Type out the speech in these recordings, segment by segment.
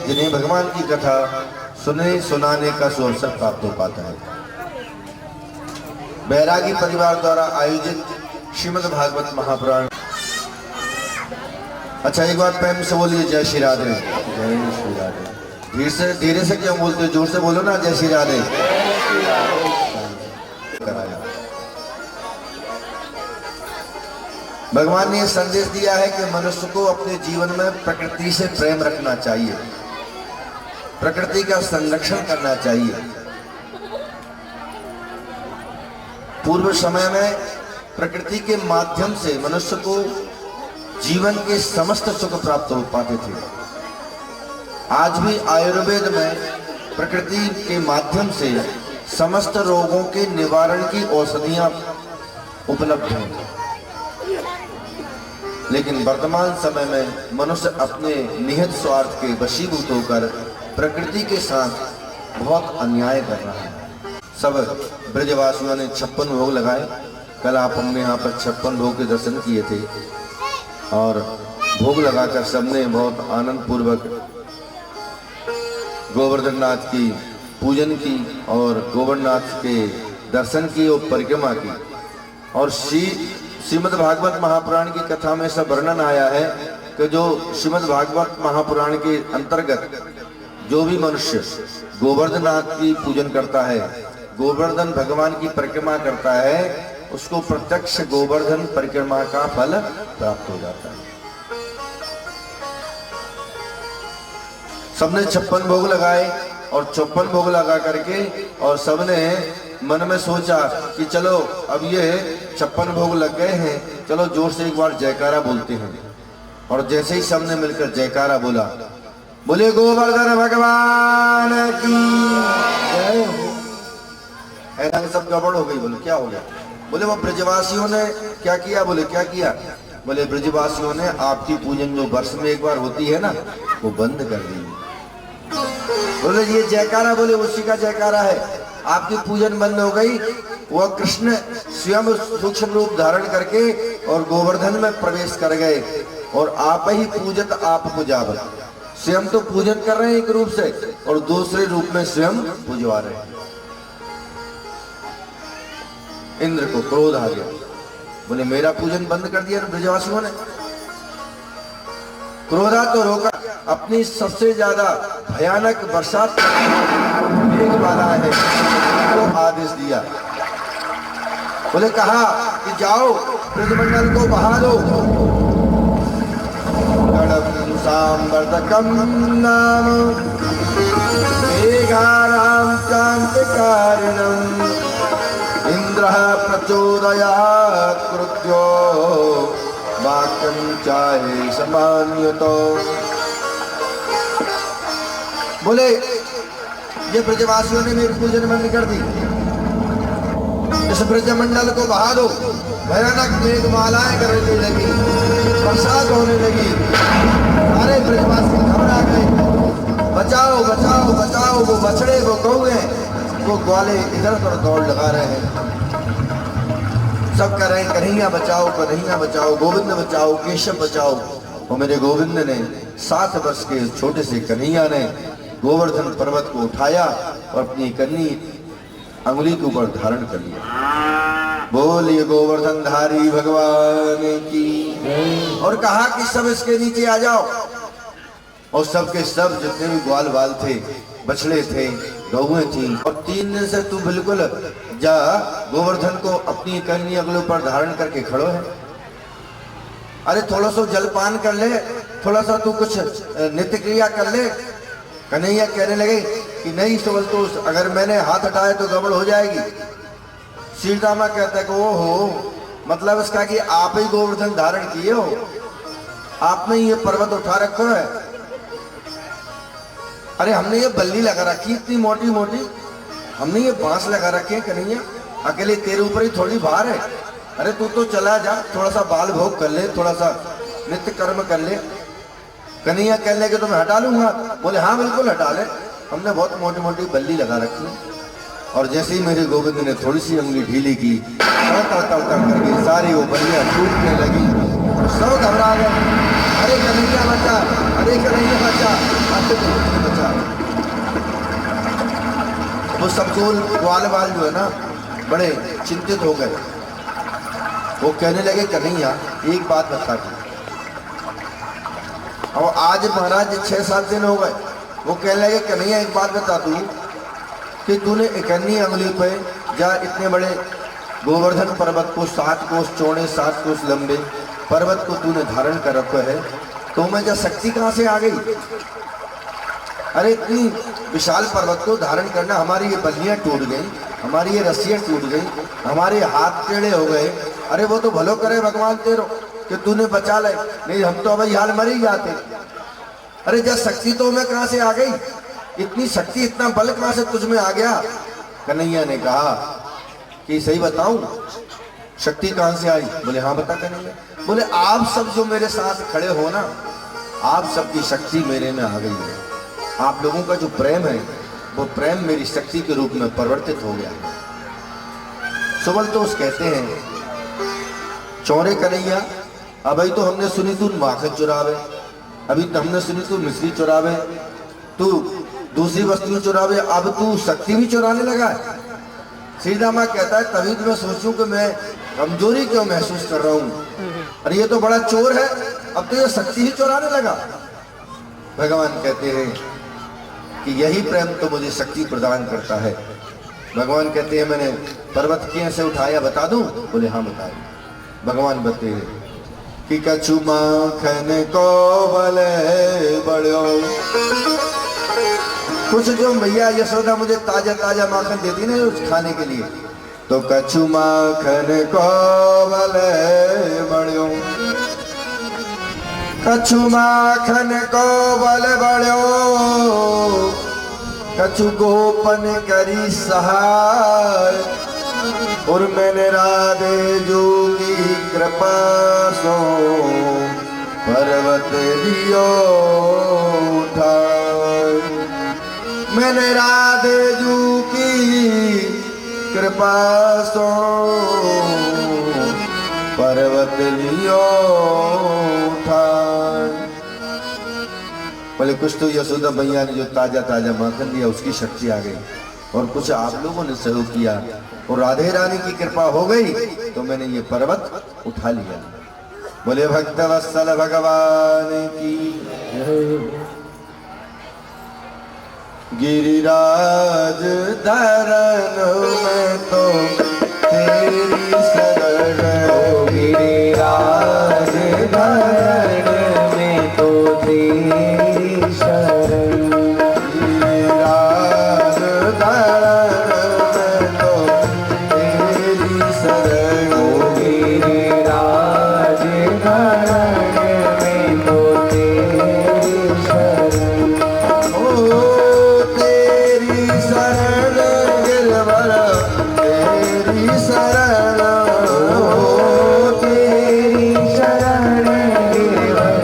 जिन्हें भगवान की कथा सुने सुनाने का सुअवसर प्राप्त हो पाता है। बैरागी परिवार द्वारा आयोजित श्रीमद् भागवत महापुराण। अच्छा, एक बार प्रेम से बोलिए जय श्री राधे। जय श्री राधे। धीरे से क्यों बोलते हो, जोर से बोलो ना, जय श्री राधे। भगवान ने यह संदेश दिया है कि मनुष्य को अपने जीवन में प्रकृति से प्रेम रखना चाहिए, प्रकृति का संरक्षण करना चाहिए। पूर्व समय में प्रकृति के माध्यम से मनुष्य को जीवन के समस्त सुख प्राप्त हो पाते थे। आज भी आयुर्वेद में प्रकृति के माध्यम से समस्त रोगों के निवारण की औषधियां उपलब्ध हैं। लेकिन वर्तमान समय में मनुष्य अपने निहित स्वार्थ के वशीभूत होकर प्रकृति के साथ बहुत अन्याय कर रहा है। सब ब्रजवासियों ने 56 भोग लगाए। कल आप हमने यहाँ पर 56 भोग के दर्शन किए थे और भोग लगाकर सबने बहुत आनंद पूर्वक गोवर्धन नाथ की पूजन की और गोवर्धननाथ के दर्शन की और परिक्रमा की। और श्रीमद् भागवत महापुराण की कथा में सब वर्णन आया है कि जो श्रीमद् भागवत महापुराण के अंतर्गत जो भी मनुष्य गोवर्धननाथ की पूजन करता है, गोवर्धन भगवान की परिक्रमा करता है, उसको प्रत्यक्ष गोवर्धन परिक्रमा का फल प्राप्त हो जाता है। सबने 56 भोग लगाए और 54 भोग लगा करके और सबने मन में सोचा कि चलो अब ये 56 भोग लग गए हैं, चलो जोर से एक बार जयकारा बोलते हैं। और जैसे ही सबने मिलकर जयकारा बोला, बोले गोवर्धन भगवान की जय हो। ऐसा सब गड़बड़ हो गई। बोले क्या हो गया? बोले वो ब्रजवासियों ने क्या किया। बोले क्या किया? बोले ब्रजवासियों ने आपकी पूजन जो वर्ष में एक बार होती है ना, वो बंद कर दी। बोले ये जयकारा, बोले उसी का जयकारा है। आपकी पूजन बंद हो गई। वह कृष्ण स्वयं सूक्ष्म रूप धारण करके और गोवर्धन में प्रवेश कर गए और आप ही पूजत आप पूजावत। स्वयं तो पूजन कर रहे हैं एक रूप से और दूसरे रूप में स्वयं पूजवा रहे हैं। इंद्र को क्रोध आ गया। बोले मेरा पूजन बंद कर दिया ब्रजवासियों ने। क्रोधा तो रोका, अपनी सबसे ज्यादा भयानक बरसात वाला है तो आदेश दिया। बोले कहा कि जाओ ब्रजमंडल को बहा दो। सांवर्धकम नाम मेघानां कांतिकारिणम् इंद्रः प्रचोदयात् कृत्यो वाक्यं चाहे समान्यतो। बोले ये ब्रजवासियों ने मेरी पूजन बंद कर दी, इस ब्रजमंडल को बहा दो। भयानक मेघमालाएं करने लगी, बरसात होने लगी। सारे ब्रजवासी घबरा गए। बचाओ बचाओ बचाओ। वो बछड़े, वो कौवे, वो ग्वाले इधर उधर दौड़ लगा रहे हैं। सब कह रहे हैं कन्हैया बचाओ, कन्हैया बचाओ, गोविंद बचाओ, केशव बचाओ। और मेरे गोविंद ने 7 वर्ष के छोटे से कन्हैया ने गोवर्धन पर्वत को उठाया और अपनी कन्नी अंगुली के ऊपर धारण कर लिया। बोलिए गोवर्धन धारी भगवान की। और कहा कि सब इसके नीचे आ जाओ। और सबके सब जितने भी ग्वाल बाल थे, बछड़े थे, गौएं थी। और 3 दिन से तू बिल्कुल जा गोवर्धन को अपनी कन्नी अगले पर धारण करके खड़ो है। अरे थोड़ा सा जलपान कर ले, थोड़ा सा तू कुछ नित्य क्रिया कर ले। कन्हैया कहने लगे कि नहीं सुबल, तो अगर मैंने हाथ हटाए तो गड़बड़ हो जाएगी। सीतामा कहता है कि ओहो, मतलब इसका कि आप ही गोवर्धन धारण किए हो, आपने ये पर्वत उठा रखा है। अरे हमने ये बल्ली लगा रखी इतनी मोटी मोटी, हमने ये बांस लगा रखे हैं कन्हैया, अकेले तेरे ऊपर ही थोड़ी भार है। अरे तू तो चला जा, थोड़ा सा बाल भोग कर ले, थोड़ा सा नित्य कर्म कर ले। कन्हैया कहने लगे तो मैं हटा लूंगा। बोले हाँ बिल्कुल हटा ले, हमने बहुत मोटी मोटी बल्ली लगा रखी। और जैसे ही मेरे गोविंद ने थोड़ी सी उंगली ढीली की, तड़ तड़ तड़ तड़ करके सारी वो बल्लियां टूटने लगी। सब घबरा गए। अरे कन्हैया बचा, अरे कन्हैया बचा, आते तो बचा। वो सब ग्वाल बाल जो है ना बड़े चिंतित हो गए। वो कहने लगे कन्हैया एक बात बता दो। और आज महाराज 6-7 दिन हो गए। वो कहने लगे कन्हैया एक बात बता दूं कि तूने 51 अंगुली पे या इतने बड़े गोवर्धन पर्वत को 7 कोस चौड़े 7 कोस लंबे पर्वत को तूने धारण कर रखा है, तो मैं क्या शक्ति कहाँ से आ गई? अरे इतनी विशाल पर्वत को धारण करना, हमारी ये बल्लियां टूट गई, हमारी ये रस्सियां टूट गई, हमारे हाथ टेढ़े हो गए। अरे वो तो भलो करे भगवान तेरो कि तूने बचा ले, नहीं हम तो अब हाल मर ही जाते। अरे जब शक्ति तो मैं कहाँ से आ गई? इतनी शक्ति इतना बल कहाँ से तुझ में आ गया? कन्हैया ने कहा कि सही बताऊं शक्ति कहाँ से आई? बोले हाँ बता कन्हैया। बोले आप सब जो मेरे साथ खड़े हो ना, आप सबकी शक्ति मेरे में आ गई है। आप लोगों का जो प्रेम है वो प्रेम मेरी शक्ति के रूप में परिवर्तित हो गया है। सुबल तो उस कहते हैं चौरे कन्हैया, अभी तो हमने सुनी तू माखन चुरावे, अभी तो हमने सुनी तू मिश्री चुरावे, तू दूसरी वस्तुएं चुरावे, अब तू शक्ति भी चुराने लगा है। श्रीरामा कहता है तभी तो मैं सोचूं कि मैं कमजोरी क्यों महसूस कर रहा हूं, अरे ये तो बड़ा चोर है, अब तो ये शक्ति ही चुराने लगा। भगवान कहते हैं कि यही प्रेम तो मुझे शक्ति प्रदान करता है। भगवान कहते हैं मैंने पर्वत कैसे उठाया बता दूं? बोले हाँ बता दो। भगवान बताते हैं कि कछु माखन को बले बड़ो, कुछ जो मैया यशोदा मुझे ताजा ताजा माखन देती ना उस खाने के लिए, तो कछु माखन को बले बड़ो, कछु माखन को बल बड़ो, कछु गोपन करी सहाय, और मैंने राधे जो की कृपा सो पर्वत लियो उठाए। मैंने राधे जो की कृपा सो पर्वत लियो उठाए। बोले कुछ तो यशोदा मैया ने जो ताजा ताजा माखन दिया उसकी शक्ति आ गई, और कुछ आप लोगों ने सहयोग किया और राधे रानी की कृपा हो गई तो मैंने ये पर्वत उठा लिया। बोले भक्त वत्सल भगवान की। गिरिराज धरन में तो तेरी शरण, गिरिराज धरन में तो तेरी शरण, गिरिराज धरन में तो तेरी शरण, गिरिराज धरन में तो तेरी शरण, ओ तेरी शरण गिरवर तेरी शरण, ओ तेरी शरण गिरवर।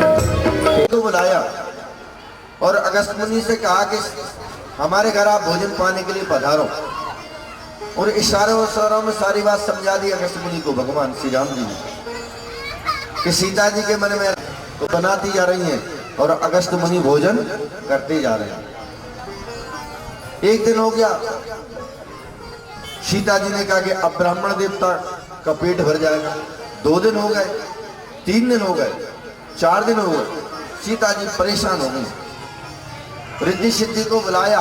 तो बुलाया और अगस्त मुनि से कहा कि हमारे घर आप भोजन पाने के लिए पधारो, और इशारों में सारी बात समझा दी अगस्त मुनि को भगवान श्री राम जी ने कि सीता जी के मन में तो बनाती जा रही हैं और अगस्त मुनि भोजन करते जा रहे हैं। एक दिन हो गया, सीता जी ने कहा कि अब ब्राह्मण देवता का पेट भर जाएगा। 2 दिन हो गए, 3 दिन हो गए, 4 दिन हो गए, सीता जी परेशान हो गई। रिद्धि सिद्धि को बुलाया,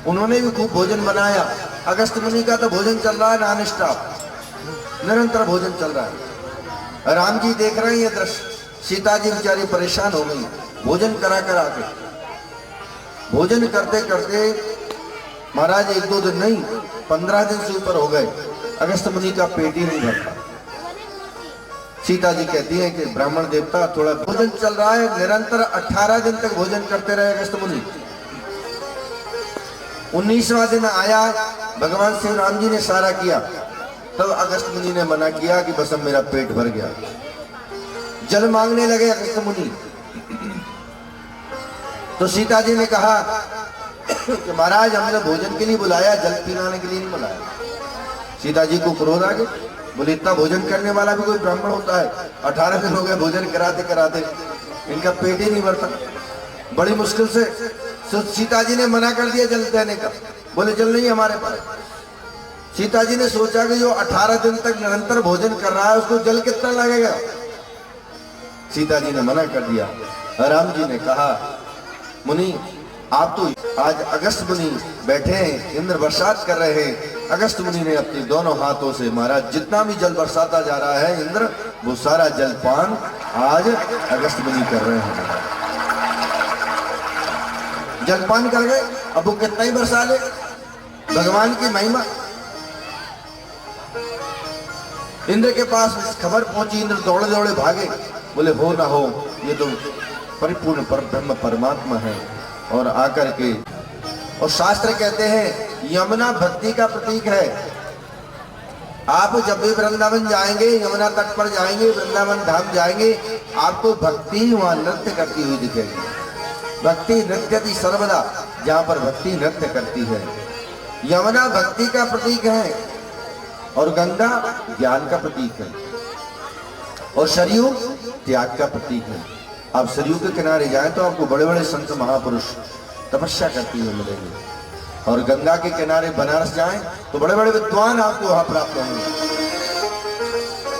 उन्होंने भी खूब भोजन बनाया। अगस्त मुनि का तो भोजन चल रहा है नॉन स्टॉप, निरंतर भोजन चल रहा है। राम जी देख रहे हैं ये दृश्य, सीता जी बेचारी परेशान हो गई भोजन करा करा के। भोजन करते करते महाराज 1-2 दिन नहीं 15 दिन से ऊपर हो गए, अगस्त मुनि का पेट ही नहीं भरता। सीता जी कहती है कि ब्राह्मण देवता थोड़ा भोजन चल रहा है, निरंतर 18 दिन तक भोजन करते रहे अगस्त मुनि। 19वां दिन आया, भगवान श्री राम जी ने सारा किया, तब अगस्त मुनि ने मना किया कि बस अब मेरा पेट भर गया। जल मांगने लगे अगस्त मुनि, तो सीता जी ने कहा कि महाराज हमने भोजन के लिए बुलाया, जल पिलाने के लिए नहीं बुलाया। सीता जी को क्रोध आ गया, बोले इतना भोजन करने वाला भी कोई ब्राह्मण होता है? 18 दिन हो गए भोजन कराते कराते, इनका पेट ही नहीं भरता। बड़ी मुश्किल से सीता जी ने मना कर दिया जल देने का, बोले जल नहीं हमारे पास। सीता जी ने सोचा कि जो 18 दिन तक निरंतर भोजन कर रहा है उसको जल कितना लगेगा। सीता जी ने मना कर दिया। राम जी ने कहा मुनि आप तो आज अगस्त मुनि बैठे हैं, इंद्र बरसात कर रहे हैं। अगस्त मुनि ने अपने दोनों हाथों से महाराज जितना भी जल बरसाता जा रहा है इंद्र, वो सारा जलपान आज अगस्त मुनि कर रहे हैं। जलपान कर गए, अब वो कितना ही बरसा ले, भगवान की महिमा। इंद्र के पास खबर पहुंची, इंद्र दौड़े दौड़े भागे, बोले हो ना हो, ये तो परिपूर्ण परब्रह्म परमात्मा है। और आकर के, और शास्त्र कहते हैं यमुना भक्ति का प्रतीक है। आप जब भी वृंदावन जाएंगे, यमुना तट पर जाएंगे, वृंदावन धाम जाएंगे, आपको भक्ति वहां नृत्य करती हुई दिखेगी। भक्ति नृत्यति सर्वदा, जहां पर भक्ति नृत्य करती है। यमुना भक्ति का प्रतीक है और गंगा ज्ञान का प्रतीक है और सरयू त्याग का प्रतीक है। आप सरयू के किनारे जाएं तो आपको बड़े बड़े संत महापुरुष तपस्या करती हुए मिलेंगे, और गंगा के किनारे बनारस जाएं तो बड़े बड़े विद्वान आपको वहां प्राप्त होंगे।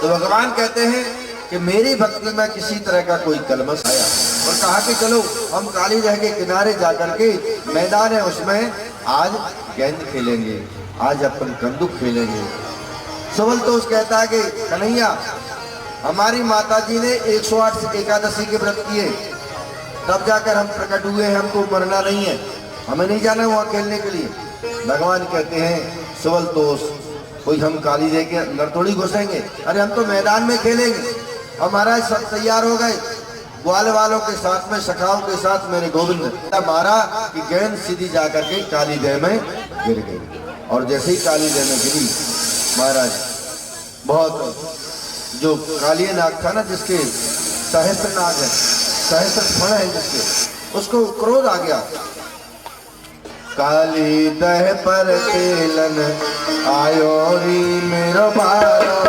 तो भगवान कहते हैं कि मेरी भक्ति में किसी तरह का कोई कलमश आया और कहा कि चलो हम काली जगह के किनारे जाकर के, मैदान है उसमें आज गेंद खेलेंगे, आज अपन कंदुक खेलेंगे। सुबलतोष कहता है कि कन्हैया हमारी माता जी ने 108 एकादशी के व्रत किए, तब जाकर हम प्रकट हुए, हमको मरना नहीं है, हमें नहीं जाना वहां खेलने के लिए। भगवान कहते हैं सुबलतोष कोई हम काली जगह के अंदर थोड़ी घुसेंगे, अरे हम तो मैदान में खेलेंगे। और महाराज सब तैयार हो गए, ग्वाल वालों के साथ में, सखाओं के साथ मेरे गोविंद मारा कि गेंद सीधी जाकर के काली देह में गिर गई। और जैसे ही काली देह में गिरी, महाराज बहुत जो काली नाग था ना, जिसके सहस्त्र नाग है, सहस्त्र फण है जिसके, उसको क्रोध आ गया। काली दह पर तेलन आयो री मेरो बारो,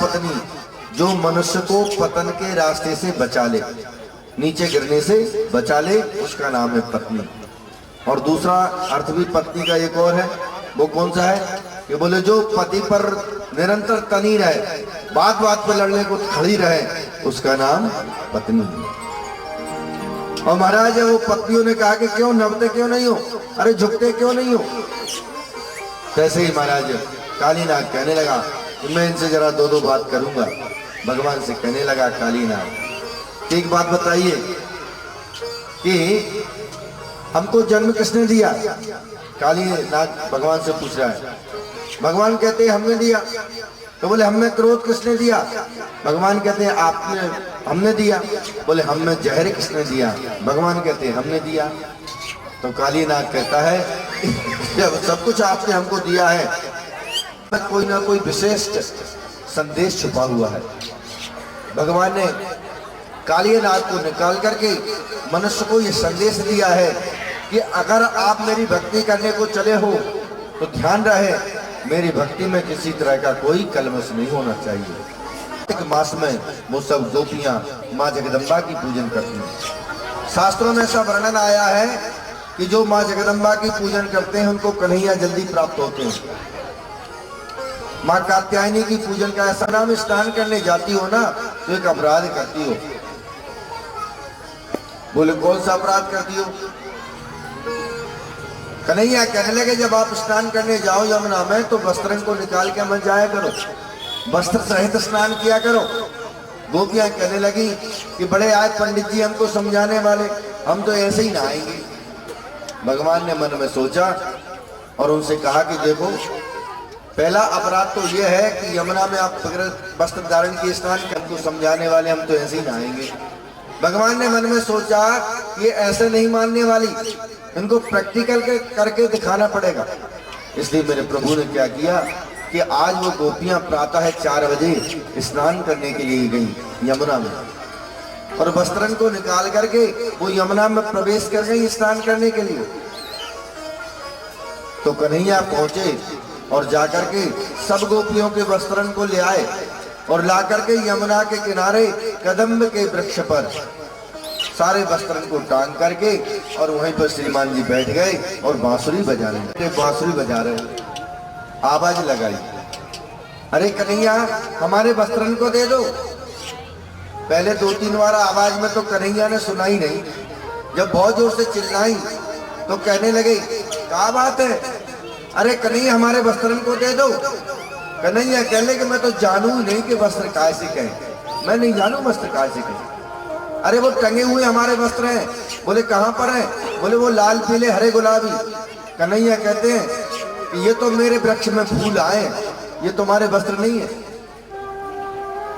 पत्नी, जो मनुष्य को पतन के रास्ते से बचा ले, नीचे गिरने से बचा ले, उसका नाम है पत्नी। और दूसरा अर्थ भी पत्नी का एक और है, वो कौन सा है कि बोले जो पति पर निरंतर तनी रहे, बात बात पे लड़ने को खड़ी रहे, उसका नाम पत्नी है। और महाराज वो पत्नियों ने कहा कि क्यों नवते क्यों नहीं हो, अरे झुकते क्यों नहीं हो। तैसे ही महाराज कालीनाग कहने लगा कि मैं इनसे जरा दो बात करूंगा। भगवान से कहने लगा कालीनाग एक बात बताइए कि हमको जन्म किसने दिया। कालीनाग भगवान से पूछ रहा है। भगवान कहते हैं हमने दिया। तो बोले हमें क्रोध किसने दिया। भगवान कहते हैं आपने, हमने दिया। बोले हमें जहर किसने दिया। भगवान कहते हैं हमने दिया। तो कालीनाग कहता है जब सब कुछ आपने हमको दिया है, कोई ना कोई विशेष संदेश छुपा हुआ है। भगवान ने कालियानाग को निकाल करके मनुष्य को ये संदेश दिया है कि अगर आप मेरी भक्ति करने को चले हो तो ध्यान रहे, मेरी भक्ति में किसी तरह का कोई कलमश नहीं होना चाहिए। एक मास में वो सब गोपियां माँ जगदम्बा की पूजन करती हैं। शास्त्रों में ऐसा वर्णन आया है कि जो माँ जगदम्बा की पूजन करते हैं उनको कन्हैया जल्दी प्राप्त होते हैं। माँ कात्यायनी की पूजन का ऐसा नाम, स्नान करने जाती हो ना तो एक अपराध करती हो। बोले कौन सा अपराध करती हो? कन्हैया कहने लगे जब आप स्नान करने जाओ यमुना में तो वस्त्रन को निकाल के मत जाया करो, वस्त्र सहित स्नान किया करो। गोपियां कहने लगी कि बड़े आए पंडित जी हमको समझाने वाले, हम तो ऐसे ही नहाएंगे। भगवान ने मन में सोचा और उनसे कहा कि देखो, पहला अपराध तो यह है कि यमुना में आप वस्त्र धारण किए स्नान के, हमको समझाने वाले, हम तो ऐसे ही नहाएंगे। भगवान ने मन में सोचा ये ऐसे नहीं मानने वाली, इनको प्रैक्टिकल करके दिखाना पड़ेगा। इसलिए मेरे प्रभु ने क्या किया कि आज वो गोपियां प्रातः 4 बजे स्नान करने के लिए गई यमुना में, और वस्त्रन को निकाल करके वो यमुना में प्रवेश कर गई स्नान करने के लिए। तो कन्हैया पहुंचे और जाकर के सब गोपियों के वस्त्रन को ले आए और ला करके यमुना के किनारे कदम्ब के वृक्ष पर सारे वस्त्रन को टांग करके और वहीं पर श्रीमान जी बैठ गए और बांसुरी बजा रहे, बांसुरी बजा रहे। आवाज लगाई, अरे कन्हैया हमारे वस्त्रन को दे दो। पहले 2-3 बार आवाज में तो कन्हैया ने सुना ही नहीं। जब बहुत जोर से चिल्लाई तो कहने लगे क्या बात है, अरे कन्हैया हमारे वस्त्रन को दे दो। कन्हैया कहने लगे मैं तो जानू ही नहीं कि वस्त्र काय से कहें, मैं नहीं जानू वस्त्र काय से कहें। अरे वो टंगे हुए हमारे वस्त्र हैं। बोले कहाँ पर हैं? बोले वो लाल पीले हरे गुलाबी। कन्हैया कहते हैं कि ये तो मेरे वृक्ष में फूल आए, ये तुम्हारे वस्त्र नहीं है।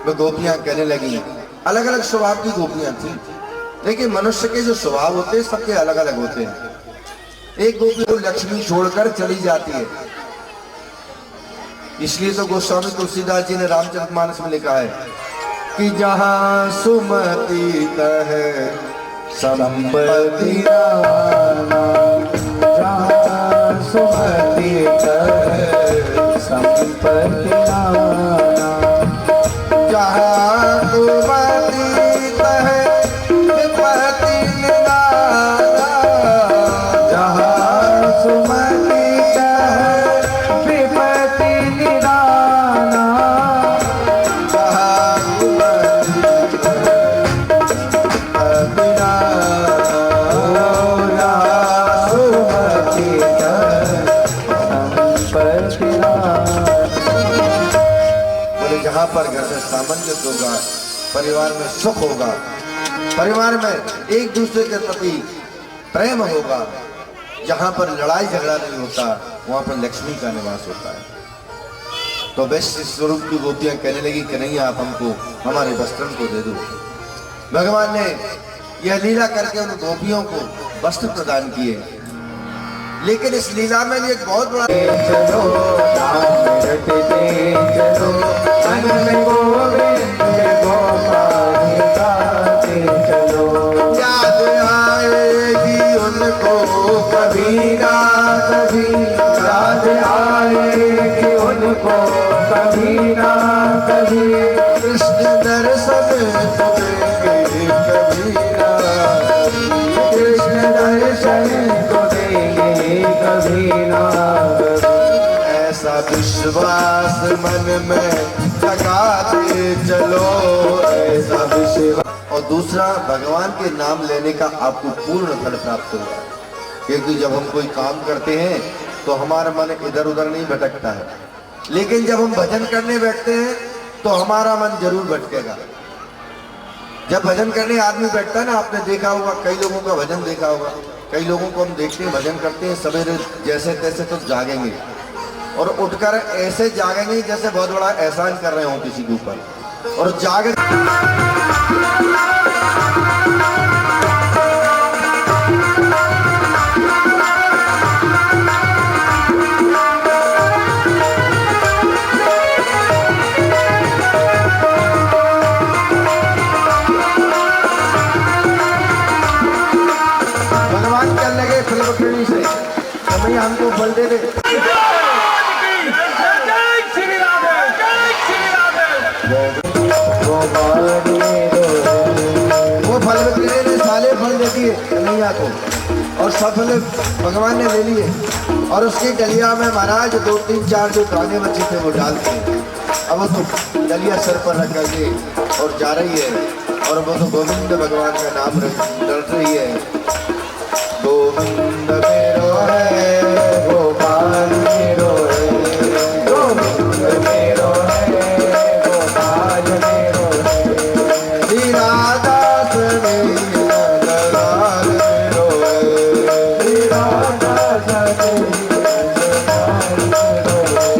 वो गोपियां कहने लगी, अलग अलग स्वभाव की गोपियां थी, लेकिन मनुष्य के जो स्वभाव होते हैं सबके अलग अलग होते हैं। एक गोपी को लक्ष्मी छोड़कर चली जाती है, इसलिए तो गोस्वामी तुलसीदास जी ने रामचरितमानस में लिखा है कि जहाँ सुमति तह संपत्ति नाना, जहाँ सुमति तह संपत्ति नाना, जहाँ सुमति तह विपत्ति नाना, जहाँ सुमति तह विपत्ति निदाना, जहाँ पर घर में सामंजस्य होगा, परिवार में सुख होगा, परिवार में एक दूसरे के प्रति प्रेम होगा, जहाँ पर लड़ाई झगड़ा नहीं होता वहाँ पर लक्ष्मी का निवास होता है। तो वैश्य स्वरूप की गोपियां कहने लगी कन्हैया आप हमको हमारे वस्त्रन को दे दो। भगवान ने यह लीला करके उन गोपियों को वस्त्र प्रदान किए, लेकिन इस लीला में एक बहुत बड़ा याद आएगी उनको कभी ना कभी, याद आएगी उनको कभी ना कभी, कृष्ण दर्शन देंगे कभी ना, कृष्ण दर्शन कभी ना। ऐसा विश्वास मन में जगाते चलो, ऐसा विश्वास। और दूसरा, भगवान के नाम लेने का आपको पूर्ण फल प्राप्त होगा, क्योंकि जब हम कोई काम करते हैं तो हमारा मन इधर उधर नहीं भटकता है, लेकिन जब हम भजन करने बैठते हैं तो हमारा मन जरूर भटकेगा। जब भजन करने आदमी बैठता है ना, आपने देखा होगा, कई लोगों का भजन देखा होगा, कई लोगों को हम देखते हैं भजन करते हैं सवेरे जैसे तैसे तो जागेंगे और उठकर ऐसे जागेंगे जैसे बहुत बड़ा एहसान कर रहे हो किसी के ऊपर, और जाग और सफल भगवान ने ले लिए। और उसकी डलिया में महाराज 2 3 4 जो दाने बचे थे वो डाल के, अब वो तो डलिया सर पर रख करके और जा रही है, और वो तो गोविंद भगवान का नाम रट रही है। गोविंद मेरो है, गोपाल मेरो है, गोविंद मेरो है, गोपाल मेरो है, लीलादास मेरा दलाल मेरो है, लीलादास मेरा दलाल मेरो है,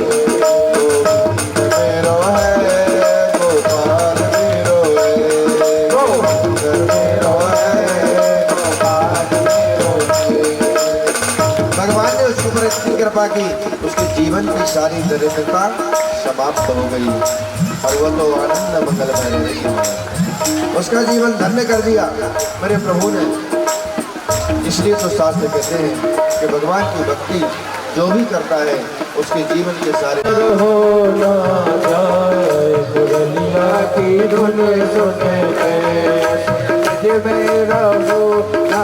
गोविंद मेरो है, गोपाल मेरो है, गोपाल मेरो है। भगवान ने उसके ऊपर इतनी कृपा की, उसके जीवन की सारी दरिद्रता समाप्त हो गई और वह तो आनंद मंगल में रह रही है। उसका जीवन धन्य कर दिया मेरे प्रभु ने। इसलिए तो शास्त्र कहते हैं कि भगवान की भक्ति जो भी करता है उसके जीवन के सारे हो ना जाए दुनिया की धुन सुने मेरा हो ना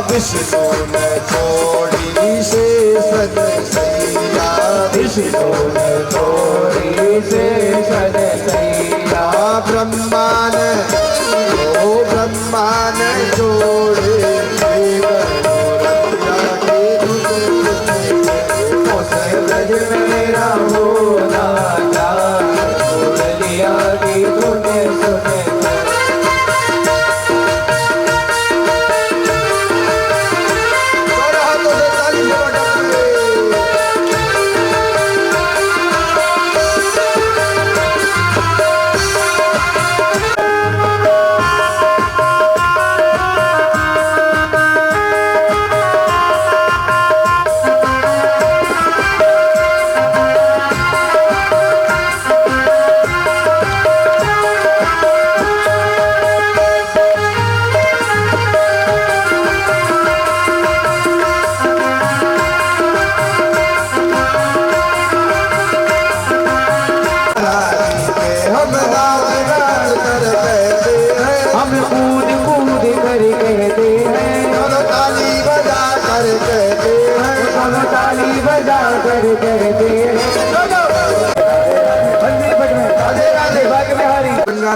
विष्णु ने छोड़ी से सज सैया, विष्णु ने छोड़ी से सज सैया, ब्रह्मा ने जोड़े ब्रज मेरा हो ना जाए दुनिया की धुन सुने।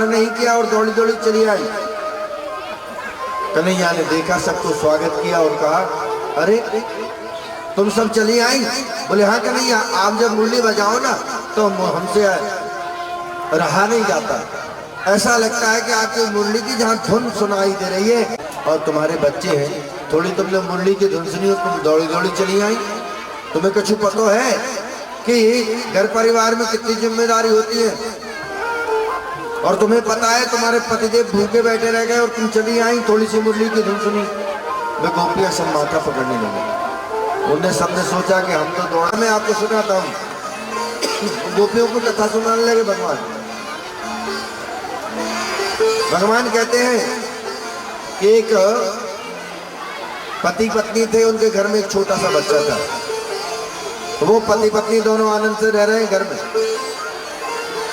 नहीं किया और दौड़ी दौड़ी चली आई। कन्हैया ने देखा, सबको स्वागत किया और कहा, अरे तुम सब चली आई? बोले हाँ कन्हैया, आप जब मुरली बजाओ ना तो हमसे रहा नहीं जाता। ऐसा लगता है कि आपकी मुरली की जहाँ धुन सुनाई दे रही है और तुम्हारे बच्चे हैं, थोड़ी तुमने मुरली की धुन सुनी और तुम दौड़ी दौड़ी चली आई। तुम्हें कुछ पता है कि घर परिवार में कितनी जिम्मेदारी होती है? और तुम्हें पता है तुम्हारे पतिदेव भूखे बैठे रह गए और तुम चली आई, थोड़ी सी मुरली की धुन सुनी। वे गोपियां सब माथा पकड़ने लगे। उनने सबने सोचा कि हम तो दौड़ा। मैं आपको सुनाता हूँ। गोपियों को कथा सुनाने लगे भगवान। भगवान कहते हैं कि एक पति पत्नी थे, उनके घर में एक छोटा सा बच्चा था। वो पति पत्नी दोनों आनंद से रह रहे हैं घर में।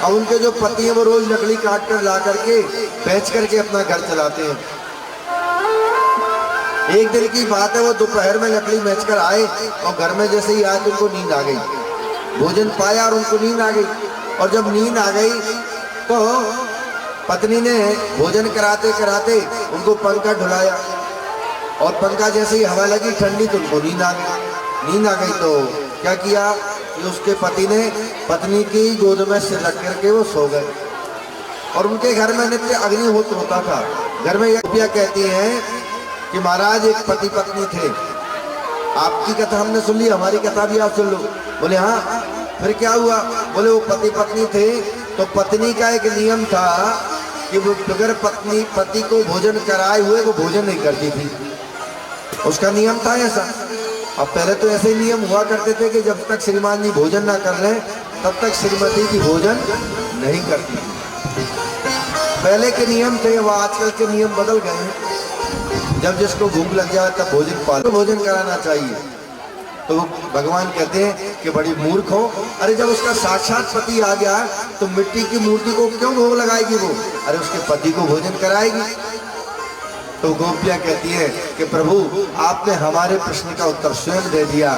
अब उनके जो पति हैं वो रोज लकड़ी काट कर ला करके बेच करके अपना घर चलाते हैं। एक दिन की बात है, वो दोपहर में लकड़ी बेच कर आए और घर में जैसे ही आए तो उनको नींद आ गई। भोजन पाया और उनको नींद आ गई। और जब नींद आ गई तो पत्नी ने भोजन कराते कराते उनको पंखा ढुलाया और पंखा जैसे ही हवा लगी ठंडी तो उनको नींद आ गई। नींद आ गई तो क्या किया कि उसके पति ने पत्नी की गोद में सिर रख करके वो सो गए। और उनके घर में नित्य अग्निहोत्र होता था। घर में गोपियां कहती हैं कि महाराज एक पति पत्नी थे। आपकी कथा हमने सुन ली, हमारी कथा भी आप सुन लो। बोले हाँ, फिर क्या हुआ? बोले वो पति पत्नी थे तो पत्नी का एक नियम था कि वो बगैर पति को भोजन कराए हुए वो भोजन नहीं करती थी। उसका नियम था ऐसा। अब पहले तो ऐसे नियम हुआ करते थे कि जब तक श्रीमान जी भोजन ना कर लें तब तक श्रीमती जी भोजन नहीं करती थी। पहले के नियम थे, वो आजकल के नियम बदल गए हैं। जब जिसको भूख लग जाए तब भोजन कराना चाहिए। तो भगवान कहते हैं कि बड़ी मूर्ख हो, अरे जब उसका साक्षात पति आ गया तो मिट्टी की मूर्ति को क्यों भोग लगाएगी वो? अरे उसके पति को भोजन कराएगी। तो गोपियां कहती है कि प्रभु आपने हमारे प्रश्न का उत्तर स्वयं दे दिया।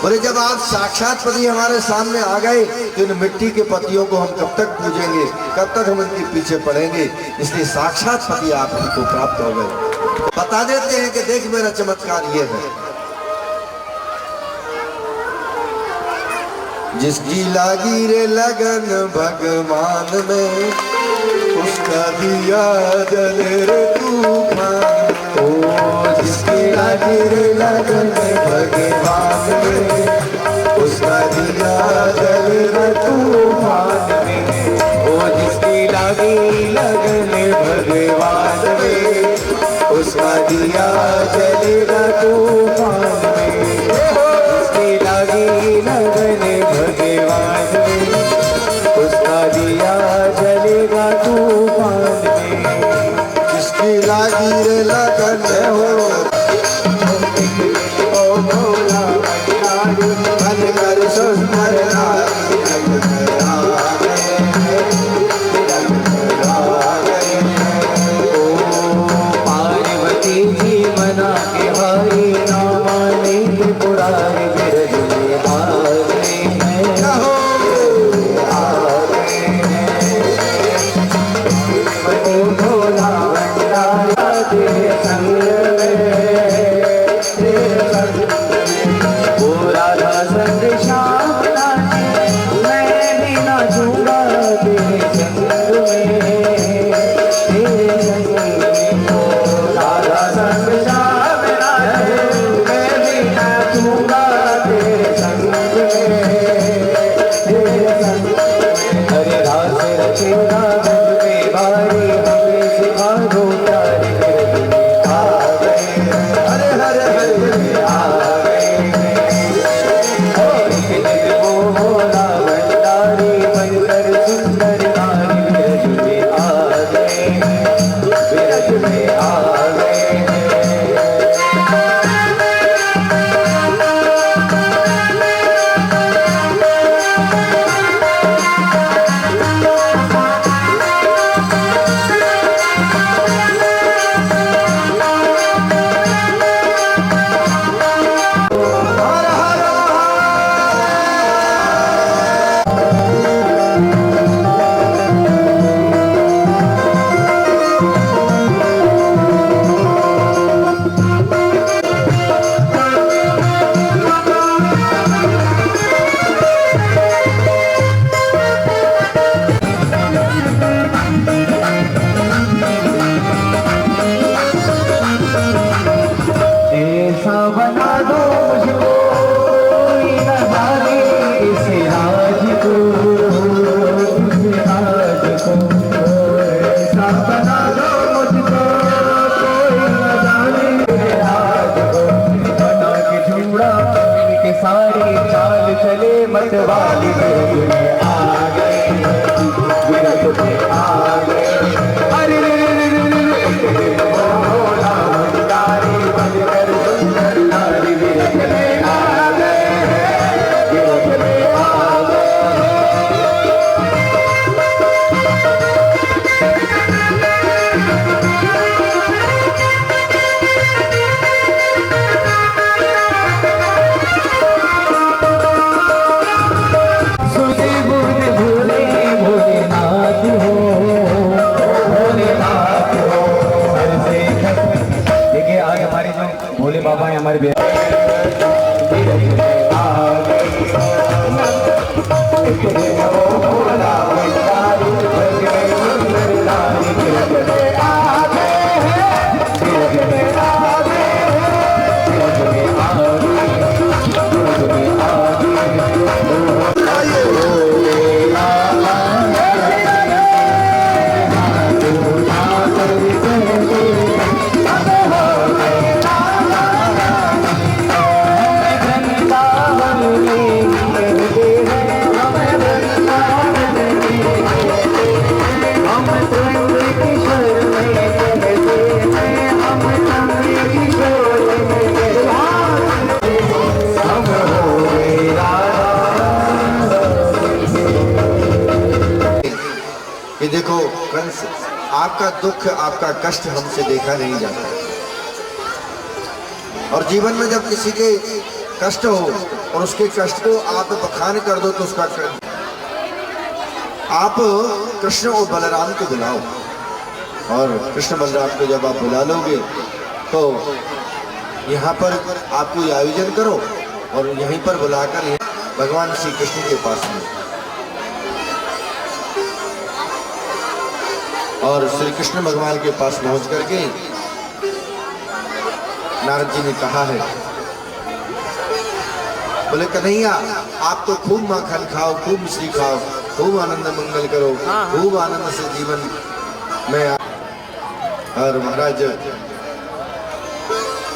बोले जब आप साक्षात पति हमारे सामने आ गए तो इन मिट्टी के पतियों को हम कब तक पूजेंगे, कब तक हम इनके पीछे पड़ेंगे? इसलिए साक्षात पति आप हमको प्राप्त हो गए। बता देते हैं कि देख मेरा चमत्कार ये है, जिसकी लागी रे लगन भगवान में, उसका दिया जल रे तूफान। ओ जिसकी लागी रे लगन भगवान में, उसका दिया जल रे तूफान में। ओ जिसकी लागी लगन भगवान में, उसका दिया जल रे तूफान में। जिसकी लागी लगन भगवान में, उसका दिया जलेगा तूफान में। जिसकी लागी रे लगन हो, ओ भोला मन कर सुंदर पार्वती जी मना के हरि नाम लेके पुराने बिरज में आ गए हैं। ओ भोला भंडारा तेरे संग ओ राधा संग श्याम नाचे, मैं भी नाचूंगा तेरे संग में, तेरे संग में। ओ राधा संग श्याम नाचे, मैं भी नाचूंगा तेरे संग में, तेरे संग में। हरे रास रचेगा गंज में भारी, हमें सिखा दो प्यारे बिरज में आ गए। हरे हरे हरे आ गए और भोला भंडारी बनकर सुंदर नारी बिरज में आ गए, बिरज में आ गए। ऐसा बना दो मुझको कोई न जाने इस राज को, इस राज को। ऐसा बना दो मुझको कोई न जाने इस राज को। बना के झूड़ा के सारे चाल चले मतवाली बिरज में आ गए, बिरज में आ गए। अरे भोला भंडारी बनकर सुंदर नारी बिरज में आ गए, बिरज में आ गए। सुने बोले भोले भोलेनाथ हो, भोलेनाथ हो। सर से देखिए आज हमारे जो भोले बाबा हैं हमारे बिरज में आ गए। ओ भोला भंडारी बनकर सुंदर नारी बिरज में आ गए हैं, बिरज में आ गए हैं, बिरज में आ गए, बिरज में आ गए। वृंदावन में आपका दुख, आपका कष्ट हमसे देखा नहीं जाता। और जीवन में जब किसी के कष्ट हो और उसके कष्ट को आप बखान कर दो तो उसका आप कृष्ण और बलराम को बुलाओ, और कृष्ण बलराम को जब आप बुला लोगे तो यहाँ पर आप कोई आयोजन करो और यहीं पर बुलाकर भगवान श्री कृष्ण के पास में, और श्री कृष्ण भगवान के पास पहुंच करके नारद जी ने कहा है, बोले कन्हैया आप तो खूब माखन खाओ, खूब मिश्री खाओ, खूब आनंद मंगल करो, खूब आनंद से जीवन में। और महाराज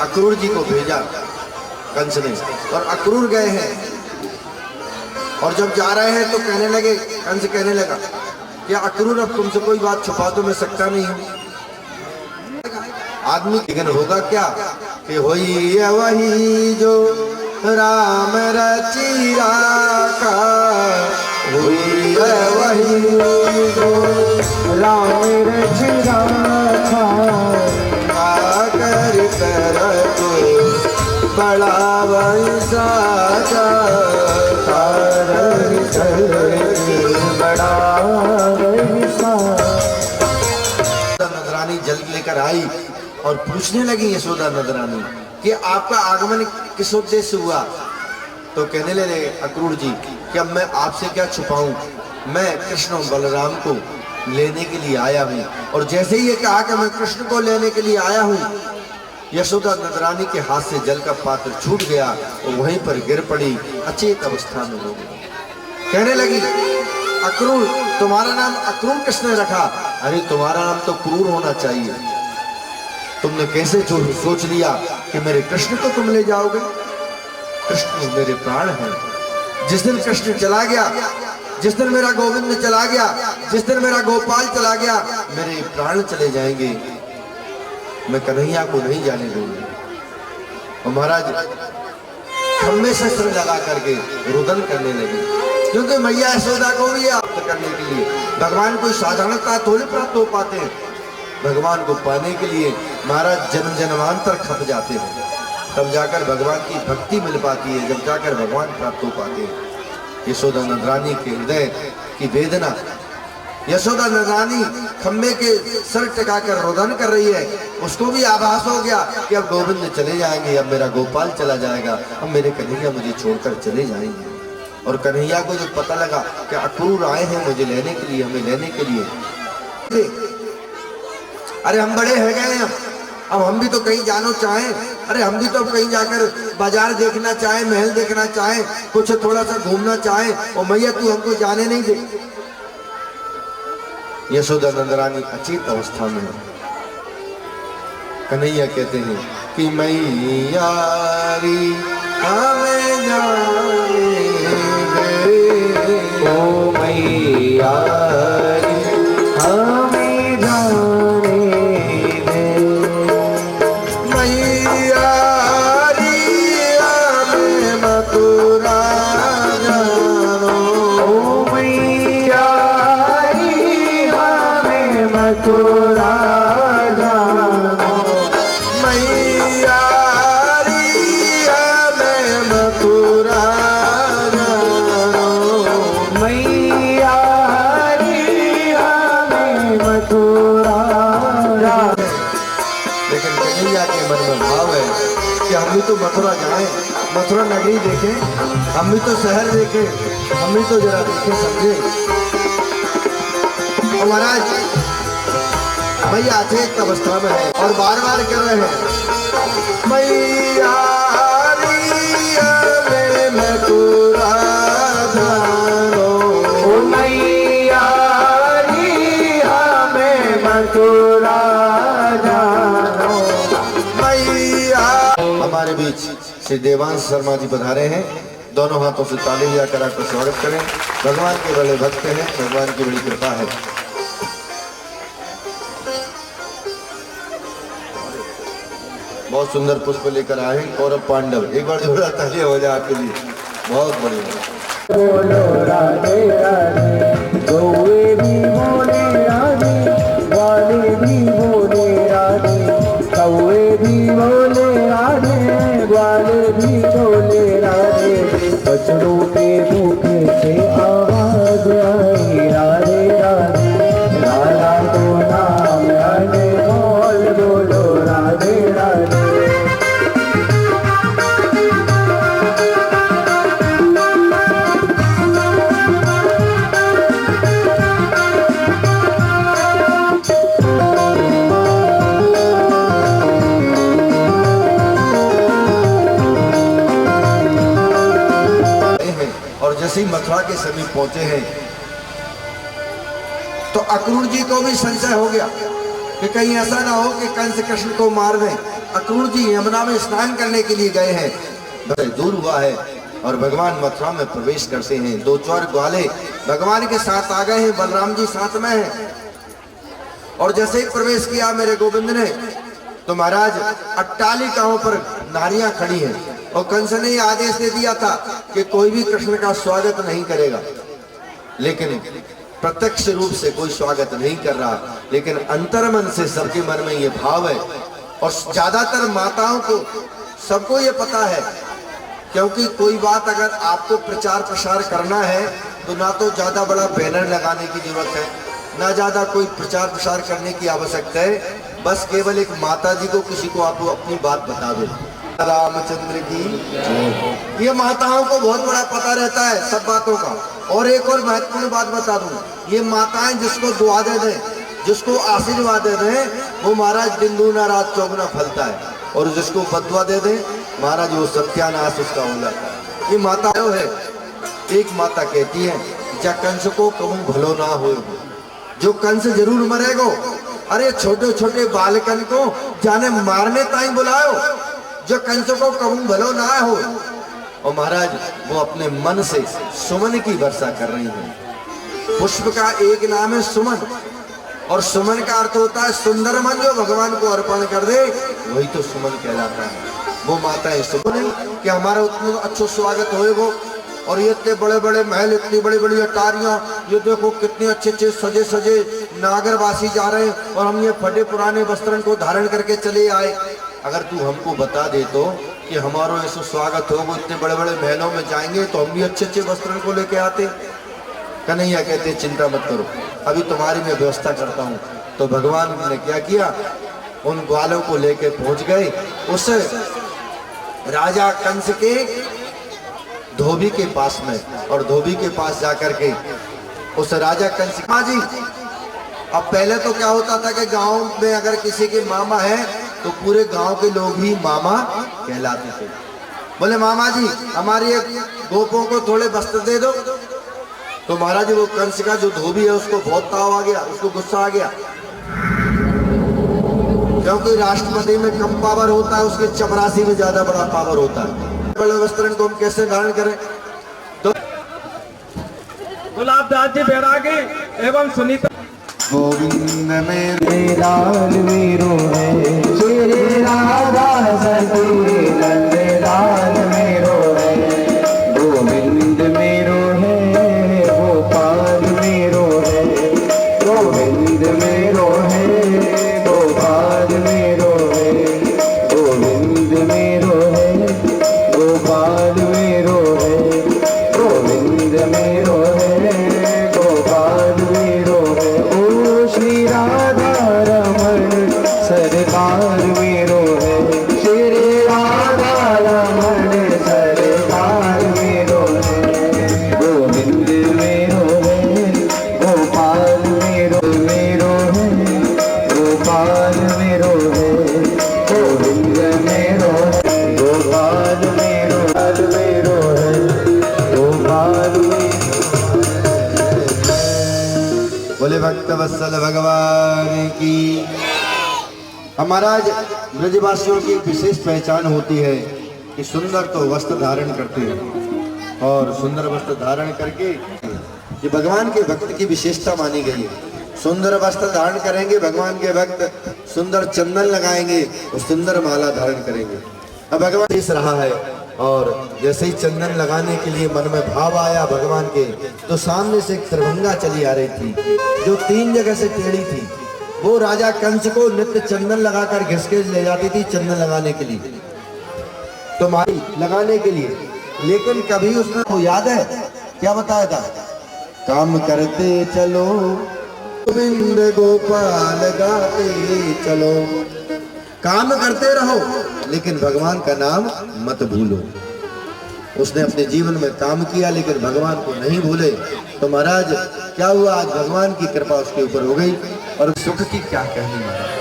अक्रूर जी को भेजा कंस ने, और अक्रूर गए हैं, और जब जा रहे हैं तो कहने लगे, कंस कहने लगा कि अक्रूर अब तुमसे कोई बात छुपा तो मैं सकता नहीं हूं। आदमी लेकिन होगा क्या कि होई वही जो राम रची राखा, हुई वही जो राम रची राखा, आकर कर को बड़ा वैसा बड़ा वैसा। नंदरानी जल लेकर आई और पूछने लगी यशोदा नंदरानी कि आपका आगमन किस उद्देश्य हुआ। तो कहने लगे अक्रूर जी कि अब मैं आपसे क्या छुपाऊं, मैं कृष्ण और बलराम को लेने के लिए आया हूं। और जैसे ही ये कहा कि मैं कृष्ण को लेने के लिए आया हूं, यशोदा नंदरानी के हाथ से जल का पात्र छूट गया और वहीं पर गिर पड़ी, अचेत अवस्था में हो गई। कहने लगी अक्रूर, तुम्हारा नाम अक्रूर किसने रखा? अरे तुम्हारा नाम तो क्रूर होना चाहिए, तुमने कैसे सोच लिया कि मेरे कृष्ण को तुम ले जाओगे? कृष्ण मेरे प्राण हैं। जिस दिन कृष्ण चला गया, जिस दिन मेरा गोविंद चला गया, जिस दिन मेरा गोपाल चला गया, मेरे प्राण चले जाएंगे, मैं कन्हैया को नहीं जाने दूंगा। और महाराज खम्भे से सिर लगा करके रुदन करने लगे, क्योंकि मैया यशोदा को भी प्राप्त करने के लिए भगवान कोई साधारणता थोड़ी प्राप्त हो पाते हैं। भगवान को पाने के लिए महाराज जन्म जन्मांतर खप जाते हैं, तब जाकर भगवान की भक्ति मिल पाती है, जब जाकर भगवान प्राप्त हो पाते हैं। यशोदा नंदरानी के हृदय की वेदना, यशोदा नंदरानी खम्भे के सर टिकाकर रोदन कर रही है। उसको भी आभास हो गया कि अब गोविंद चले जाएंगे, अब मेरा गोपाल चला जाएगा, अब मेरे कन्हैया मुझे छोड़कर चले जाएंगे। और कन्हैया को जब पता लगा कि अक्रूर आए हैं मुझे लेने के लिए, हमें लेने के लिए, अरे हम बड़े हो गए हैं, अब हम भी तो कहीं जानो चाहें, अरे हम भी तो कहीं जाकर बाजार देखना चाहें, महल देखना चाहें, कुछ थोड़ा सा घूमना चाहें, और मैया तू हमको जाने नहीं दे। यशोदा नंदरानी अचेत अवस्था में है। कन्हैया कहते हैं कि मैया री हमें जाने दे, ओ मैया रे हमें जाने दे, मैया री हमें मथुरा जानो, ओ मैया रे हमें मथुरा जानो, मैया री हमें मथुरा जानो, मैया रे हमें मथुरा जानो। लेकिन कन्हैया के मन में भाव है कि हम भी तो मथुरा जाएं, मथुरा नगरी देखें, हम भी तो शहर देखें, हम भी तो जरा देखें समझे। और महाराज मैया अचेत अवस्था में है और बार बार कह रहे हैं मैया री हमें मथुरा जानो, ओ मैया रे हमें मथुरा जानो। मैया। हमारे बीच श्री देवांश शर्मा जी पधारे हैं, दोनों हाथों से ताली बजाकर आपका स्वागत करें। भगवान के बड़े भक्त हैं, भगवान की बड़ी कृपा है। बहुत सुंदर पुष्प लेकर आए हैं कौरव पांडव, एक बार जोड़ा तालियां हो जाए आपके लिए, बहुत बढ़िया। बोलो राधे राधे, गौए भी बोले राधे, वाली याद आई राधे राधे, राधा तो नाम अनमोल, बोलो राधे राधे। और जैसे ही मथुरा के समीप पहुंचे हैं तो अक्रूर जी को भी संशय हो गया कि कहीं ऐसा ना हो कि कंस कृष्ण को मार दें। अक्रूर जी यमुना में स्नान करने के लिए गए हैं, बस दूर हुआ है और भगवान मथुरा में प्रवेश करते हैं। 2-4 ग्वाले भगवान के साथ आ गए हैं, बलराम जी साथ में हैं। और जैसे ही प्रवेश किया मेरे गोविंद ने तो महाराज अट्टालिकाओं पर नारियां खड़ी हैं और कंस ने आदेश दे दिया था कि कोई भी कृष्ण का स्वागत नहीं करेगा, लेकिन प्रत्यक्ष रूप से कोई स्वागत नहीं कर रहा, लेकिन अंतर्मन से सबके मन में ये भाव है। और ज्यादातर माताओं को सबको ये पता है, क्योंकि कोई बात अगर आपको प्रचार प्रसार करना है तो ना तो ज्यादा बड़ा बैनर लगाने की जरूरत है, ना ज्यादा कोई प्रचार प्रसार करने की आवश्यकता है, बस केवल एक माता जी को किसी को आप अपनी बात बता दो। रामचंद्र की। ये माताओं को बहुत बड़ा पता रहता है सब बातों का। और एक और महत्वपूर्ण बात बता दूं, ये माताएं जिसको दुआ दे दें, जिसको आशीर्वाद दे दें, वो महाराज दिन दूना रात चौगुना फलता है, और जिसको बदुआ दे दें महाराज वो सत्यानाश उसका हो जाता है। ये माता है, एक माता कहती है जा कंस को कबू भलो ना हो, जो कंस जरूर मरेगो। अरे छोटे छोटे बालकन को जाने मारने ताई बुलाओ, जो कंस को कबू भलो ना हो। और महाराज वो अपने मन से सुमन की वर्षा कर रही हैं। पुष्प का एक नाम है सुमन, और सुमन का अर्थ होता है सुंदर मन, जो भगवान को अर्पण कर दे वही तो सुमन कहलाता है। वो माता है सुमन कि हमारा उतना अच्छा स्वागत होएगो। और ये इतने बड़े बड़े महल, इतनी बड़ी बड़ी अटारियां, ये देखो कितने अच्छे अच्छे सजे सजे नागरवासी जा रहे हैं, और हम ये फटे पुराने वस्त्रों को धारण करके चले आए। अगर तू हमको बता दे तो कि हमारा ऐसा स्वागत होगा, इतने बड़े बड़े महलों में जाएंगे तो हम भी अच्छे अच्छे वस्त्रों को लेके आते। कन्हैया कहते चिंता मत करो, अभी तुम्हारी मैं व्यवस्था करता हूँ। तो भगवान ने क्या किया, उन ग्वालों को लेके पहुंच गए उस राजा कंस के धोबी के पास में, और धोबी के पास जाकर के उस राजा कंस जी। अब पहले तो क्या होता था कि गांव में अगर किसी के मामा है तो पूरे गांव के लोग ही मामा कहलाते थे। बोले मामा जी हमारी एक गोपों को थोड़े वस्त्र दे दो। तो महाराज वो कंस का जो धोबी है उसको बहुत ताव आ गया, उसको गुस्सा आ गया, क्योंकि राष्ट्रपति में कम पावर होता है, उसके चपरासी में ज्यादा बड़ा पावर होता है। बड़े वस्त्र को हम कैसे धारण करें? तो गुलाबदास जी बैरागी एवं सुनीता गोविंद में लाल वीरो है, श्री राधा सती नंद लाल मेरो है, गोविंद मेरो है, गोपाल मेरो है, गोविंद मेरो है, गोपाल मेरो है, गोविंद मेरो है, गोपाल मेरो है, गोविंद मेरो है, गोपाल मेरो है। ओ श्री राधा रमण सरकार मेरो है, श्री राधा रमण सरकार मेरो है, गोविंद मेरो है, गोपाल मेरो मेरो है, गोपाल मेरो है, गोविंद मेरो है, गोपाल मेरो मेरो है, गोपाल बोले भक्त वत्सल भगवान की। अब महाराज ब्रजवासियों की विशेष पहचान होती है कि सुंदर तो वस्त्र धारण करते हैं, और सुंदर वस्त्र धारण करके ये भगवान के भक्त की विशेषता मानी गई है। सुंदर वस्त्र धारण करेंगे भगवान के भक्त, सुंदर चंदन लगाएंगे और सुंदर माला धारण करेंगे। अब भगवान इस रहा है, और जैसे ही चंदन लगाने के लिए मन में भाव आया भगवान के, तो सामने से एक त्रिभंगा चली आ रही थी जो 3 जगह से टेढ़ी थी। वो राजा कंस को नित्य चंदन लगाकर घिसके ले जाती थी चंदन लगाने के लिए, तो मारी लगाने के लिए। लेकिन कभी उसने को याद है क्या बताया था काम करते चलो गोविंद गोपाल गाते चलो। काम करते रहो लेकिन भगवान का नाम मत भूलो। उसने अपने जीवन में काम किया लेकिन भगवान को नहीं भूले, तो महाराज क्या हुआ, आज भगवान की कृपा उसके ऊपर हो गई। और सुख की क्या कहनी महाराज,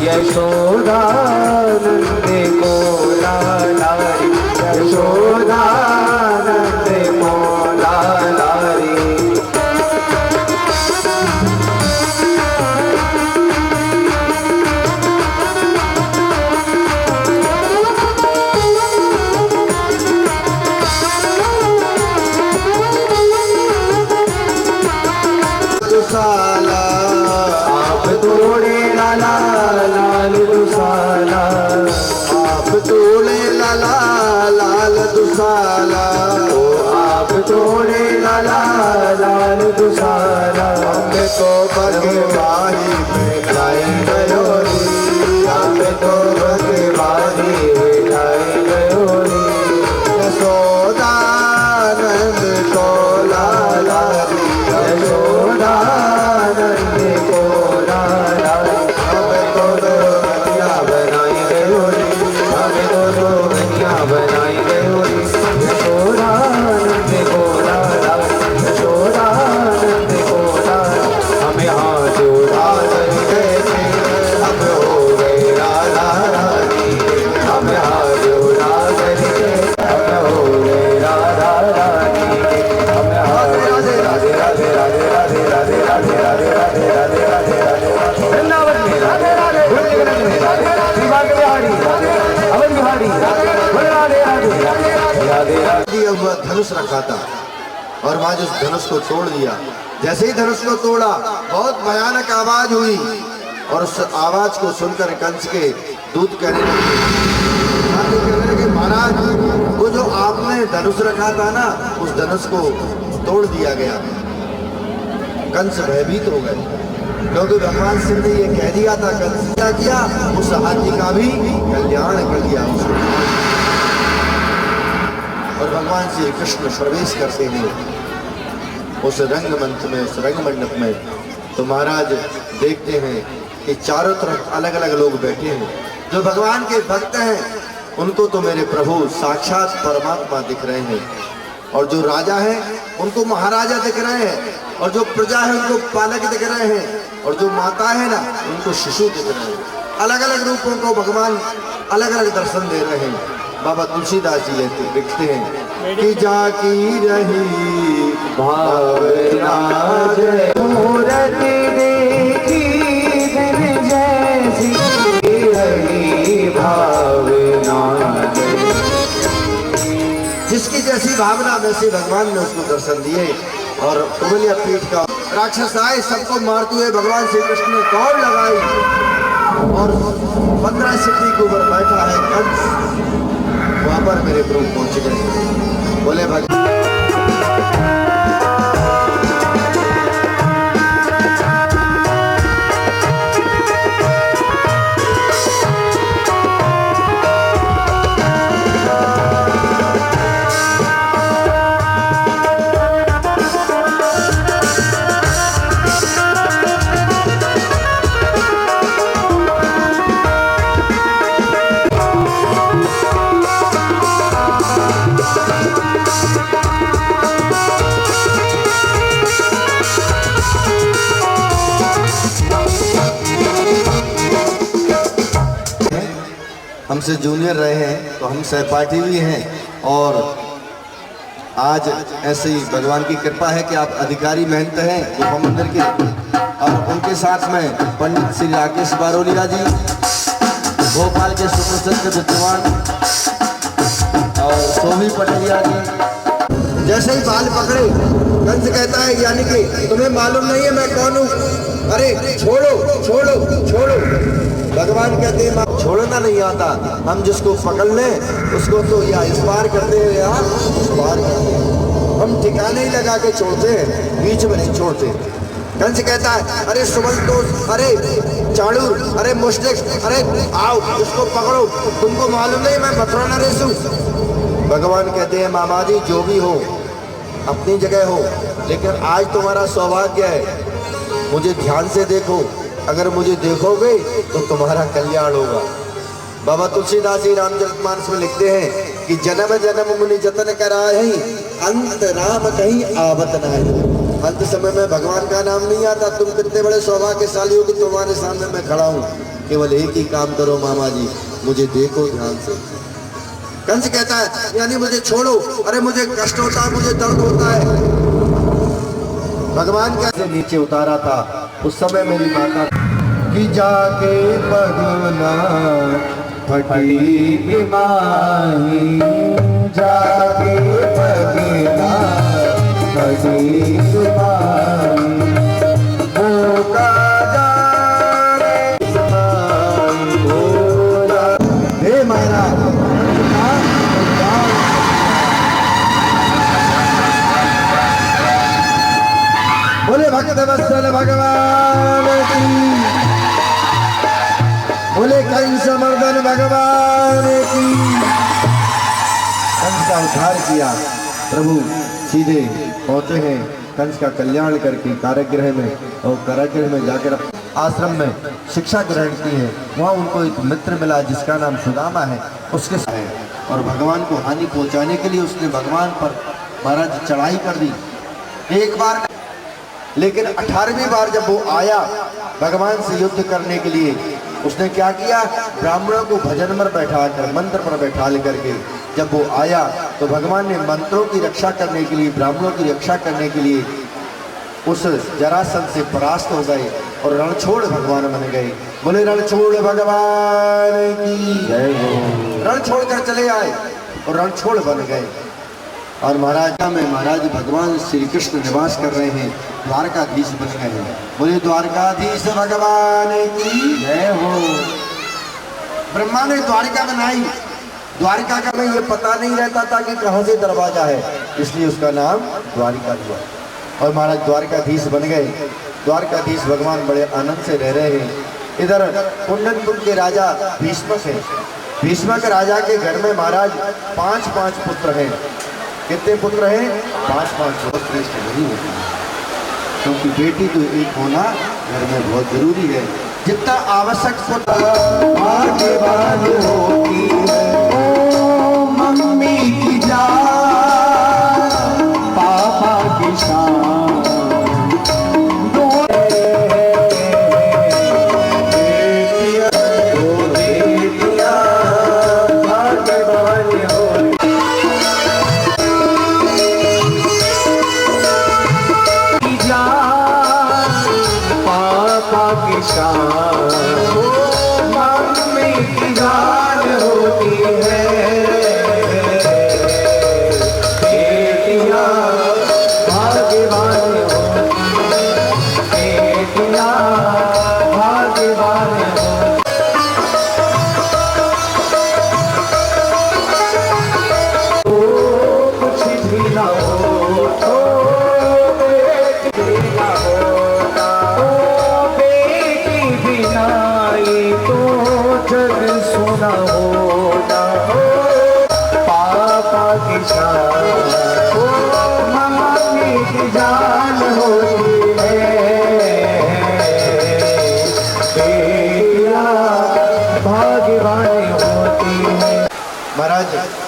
यशोदा नंदे को लारी, यशोदा नंदे को लारी। दुसाला आप तोड़े लाला लाल दुसाला, आप तोड़े लाला लाल दुसाला, ओ आप तोड़े लाला लाल दुसाला। हमें तो भगवाही मिठाई गयो रे, हमें तो भगवानी मिठाई गयो रे। यशोदा नंद को लाला रे, यशोदा नंद को लाला, हमें तो दुनिया बनाई गयो रे, हमें तो दुनिया बनाई गयो रे। यशोदा नंद को लाला, यशोदा नंद को लाला, हमें हाथ उठा करके हम हो गए लाला रानी, हमें हाथ उठा करके हम हो गए लाला रानी, हमें हाथ। राधे राधे राधे राधे राधे राधे राधे राधे राधे राधे राधे राधे वृंदावन में राधे राधे, गुंजगनन में राधे राधे, विभाग बिहारी राधे राधे, अवन बिहारी राधे राधे राधे राधे राधे राधे। दिया हुआ धनुष रखा था और वहां उस धनुष को तोड़ दिया। जैसे ही धनुष को तोड़ा बहुत भयानक आवाज हुई और उस आवाज को सुनकर कंस के दूत कहने लगे, महाराज वो जो आपने धनुष रखा था ना, उस धनुष को तोड़ दिया गया। कंस भयभीत हो गए क्योंकि भगवान शिव ने ये कह दिया था, कंस क्या किया, उस हाथी का भी कल्याण कर दिया उसको। और भगवान श्री कृष्ण प्रवेश करते हैं उस रंगमंच में, उस रंगमंडप में, तो महाराज देखते हैं कि चारों तरफ अलग अलग लोग बैठे हैं। जो भगवान के भक्त हैं उनको तो मेरे प्रभु साक्षात परमात्मा दिख रहे हैं, और जो राजा हैं उनको महाराजा दिख रहे हैं, और जो प्रजा है उनको पालक दिख रहे हैं, और जो माता है ना उनको शिशु दिख रहे हैं। अलग अलग रूपों को भगवान अलग अलग दर्शन दे रहे हैं। बाबा तुलसीदास जी लिखते हैं कि जाकी रही भावना जय मूर्ति देखी दिन जैसी रही भावना जय। जिसकी जैसी भावना वैसे भगवान ने उसको दर्शन दिए। और उबलिया पीठ का राक्षस आए, सबको मारते हुए भगवान श्री कृष्ण ने दौड़ लगाई और 15 सिद्धि के ऊपर बैठा है कंस, वहां पर मेरे प्रभु पहुंच गए। बोले भगवान हमसे जूनियर रहे हैं तो हम सहपाठी भी हैं, और आज ऐसे ही भगवान की कृपा है कि आप अधिकारी महंत हैं गुफा मंदिर के, और उनके साथ में पंडित श्री राकेश बारोलिया जी, भोपाल के सुप्रसिद्ध विद्वान, और सोमी पटरिया जी। जैसे ही बाल पकड़े कंस कहता है यानी कि तुम्हें मालूम नहीं है मैं कौन हूँ, अरे छोड़ो छोड़ो छोड़ो। भगवान कहते हैं छोड़ना नहीं आता, हम जिसको पकड़ लें उसको तो या इस पार करते हैं या उस पार करते हैं, हम ठिकाने ही लगा के छोड़ते हैं, बीच में नहीं छोड़ते। कंस कहता है अरे सुमंतोष, अरे चाणूर, अरे मुष्टिक, अरे आओ इसको पकड़ो, तुमको मालूम नहीं मैं मथुरा नरेश हूं। भगवान कहते हैं मामा जी जो भी हो अपनी जगह हो, लेकिन आज तुम्हारा सौभाग्य है, मुझे ध्यान से देखो, अगर मुझे देखोगे तो तुम्हारा कल्याण होगा। बाबा तुलसीदास जी रामचरितमानस में लिखते हैं कि जन्म जन्म मुनि जतन कराए अंत राम कहीं आवत नहीं। अंत समय में भगवान का नाम नहीं आता। तुम कितने बड़े सौभाग्यशाली हो कि तुम्हारे सामने मैं खड़ा हूँ। केवल एक ही काम करो मामा जी, मुझे देखो ध्यान से। कंस कहता है यानी मुझे छोड़ो, अरे मुझे कष्ट होता है, मुझे दर्द होता है। भगवान कैसे नीचे उतारा था उस समय मेरी माता की जाके पगना फटी बीमारी जाके पगना फटी बीमारी वो का जाने हे महाराज बोले भक्त वत्सल भगवान की, बोले कंस मर्दन भगवान की। कंस का उद्धार किया प्रभु, सीधे पहुंचे हैं कंस का कल्याण करके कारागृह में, और कारागृह में जाकर आश्रम में शिक्षा ग्रहण की है। वहाँ उनको एक मित्र मिला जिसका नाम सुदामा है, उसके साथ और भगवान को हानि पहुंचाने के लिए उसने भगवान पर महाराज चढ़ाई कर दी एक बार, लेकिन 18वीं बार जब वो आया भगवान से युद्ध करने के लिए, उसने क्या किया, ब्राह्मणों को भजन में बैठाकर मंत्र पर बैठा लेकर के जब वो आया तो भगवान ने मंत्रों की रक्षा करने के लिए, ब्राह्मणों की रक्षा करने के लिए उस जरासंध से परास्त हो गए और रणछोड़ भगवान बन गए। बोले रणछोड़ भगवान की जय हो। रण छोड़ कर चले आए और रणछोड़ बन गए। और महाराजा में महाराज भगवान श्री कृष्ण निवास कर रहे हैं, द्वारकाधीश बन गए हैं। बोले द्वारकाधीश भगवान की जय हो। ब्रह्मा ने द्वारिका बनाई, द्वारिका का में ये पता नहीं रहता था कि कहाँ से दरवाजा है, इसलिए उसका नाम द्वारिका हुआ और महाराज द्वारकाधीश बन गए। द्वारकाधीश भगवान बड़े आनंद से रह रहे हैं। इधर कुंडनपुर के राजा भीष्मक हैं। भीष्मक राजा के घर में महाराज 5-5 पुत्र हैं। कितने पुत्र हैं? 5-5 पुत्र। श्रेष्ठ नहीं होता, क्योंकि बेटी तो एक होना घर में बहुत जरूरी है। जितना आवश्यक पुत्र भाग्यवान होती है, ओ मम्मी की जान पापा की शान,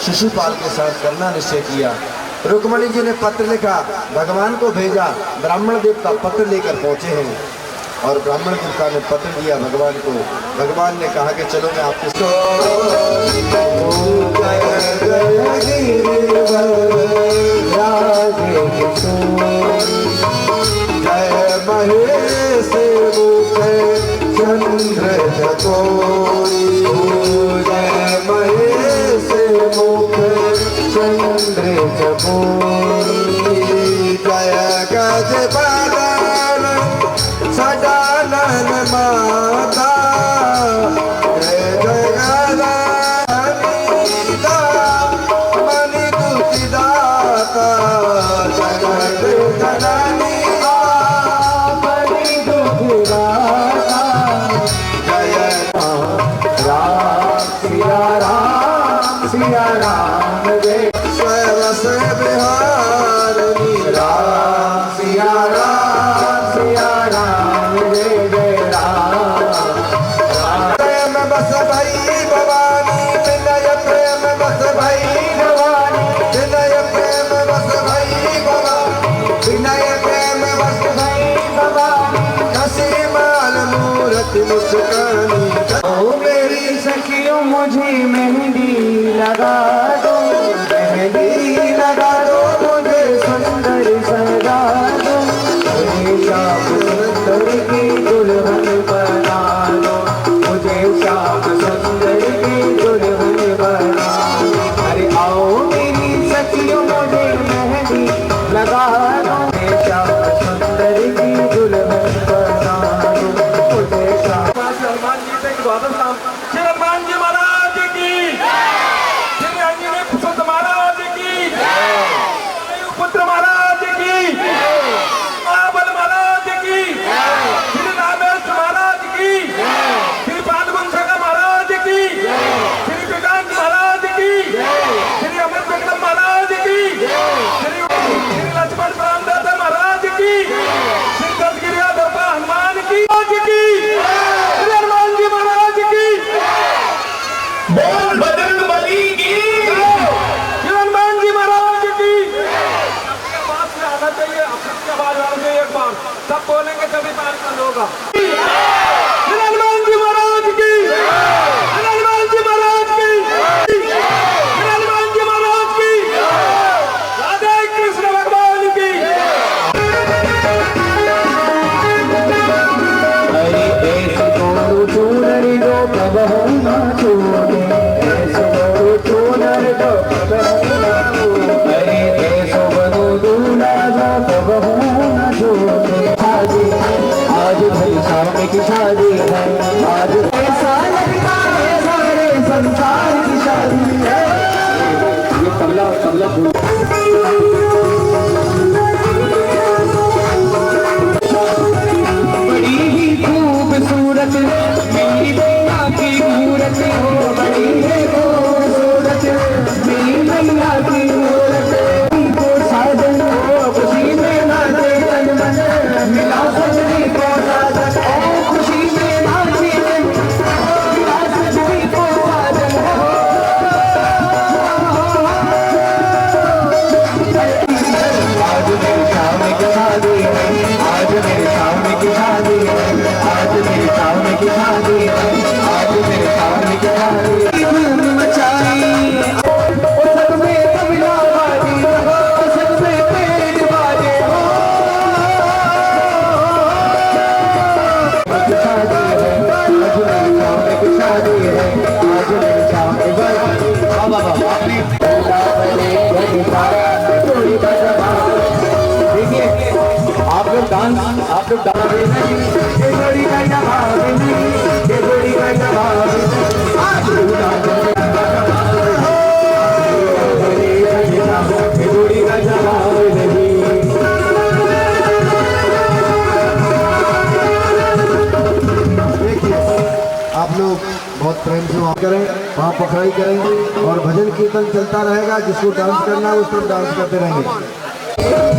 शिशुपाल के साथ करना निश्चय किया। रुक्मणी जी ने पत्र लिखा, भगवान को भेजा। ब्राह्मण देवता पत्र लेकर पहुंचे हैं और ब्राह्मण देवता ने पत्र दिया भगवान को। भगवान ने कहा कि चलो मैं आपके जय महेश चंद्र चकोरी, जय महेश चंद्र चकोरी, जय गज बदन सजानन माता, जय जगदीता मणि दुतिदाता, जगत जननी राम जय स्वरस बिहारनी राम सिया राम जय जय राम प्रेम बस भई भवानी विनय प्रेम बस भई भवानी विनय प्रेम बस भई भवानी विनय प्रेम बस भई भवानी कसी माल मूरत मुस्कानी ओ मेरी सखियों मुझे मेहंदी लगा दो मेहंदी लगा दो मुझे सुंदर सजा दो मुझे श्याम सुंदर की दुल्हन बना दो मुझे श्याम सुंदर की दुल्हन बना दो अरे आओ मेरी सखियों मुझे मेहंदी लगा दो मुझे श्याम सुंदर की दुल्हन बना दो मुझे श्याम हनुमान जी से द्वादश नाम श्री हनुमान जी महाराज की श्री आंजनेय पुत्र महाराज की पुत्र महाराज की महाबल महाराज की श्री रामेश महाराज की श्री पादुवन सखा महाराज की श्री विकांत महाराज की श्री अमृत विक्रम महाराज की श्री लक्ष्मण रामदास महाराज की श्री दशगिरी दर्पा हनुमान की श्री हनुमान जी महाराज की बोल बजरंग बली की श्री हनुमान जी महाराज की सबके पास में आना चाहिए अपनी आवाज वालों से एक बार सब बोलेंगे तभी बात कर होगा श्री हनुमान जी महाराज की श्री हनुमान जी महाराज की श्री हनुमान जी महाराज की राधे कृष्ण भगवान की हरि ऐसी गोरु चूनर दो प्रभु ना छोड़े ऐसो गोरु चूनर दो प्रभु ना छोड़े हरि ऐसो बनो दूल्हा दो प्रभु ना छोड़े शादी आज भाई सामने की शादी है आज ऐसा लगता है सारे संसार की शादी है ये तबला बड़ी ही खूबसूरत मेरी मैया की मूरत हो बड़ी है खूबसूरत मेरी मैया की मूरत को साजन हो खुशी में नाचे तन मन मिला सजनी को साजन ओ खुशी में नाचे मिला सजनी को साजन हो आज मेरी शाम की शादी है आज मेरे सामने की शादी है आज मेरे सामने की शादी है आज मेरे सामने की शादी है धूम मचाई ओ सब में तबला बाजी हो सब में पेड़ बाजे हो की शादी है आज मेरे सामने की शादी है आज मेरे सामने बाबा आपने थोड़ी देखिए आप लोग डांस नहीं ये जोड़ी का जवाब नहीं ये जोड़ी का जवाब नहीं आज ये जोड़ी का जवाब नहीं देखिए आप लोग बहुत प्रेम से वहाँ करें वहाँ पखड़ाई करें और भजन कीर्तन चलता रहेगा जिसको डांस करना है उस पर डांस करते रहेंगे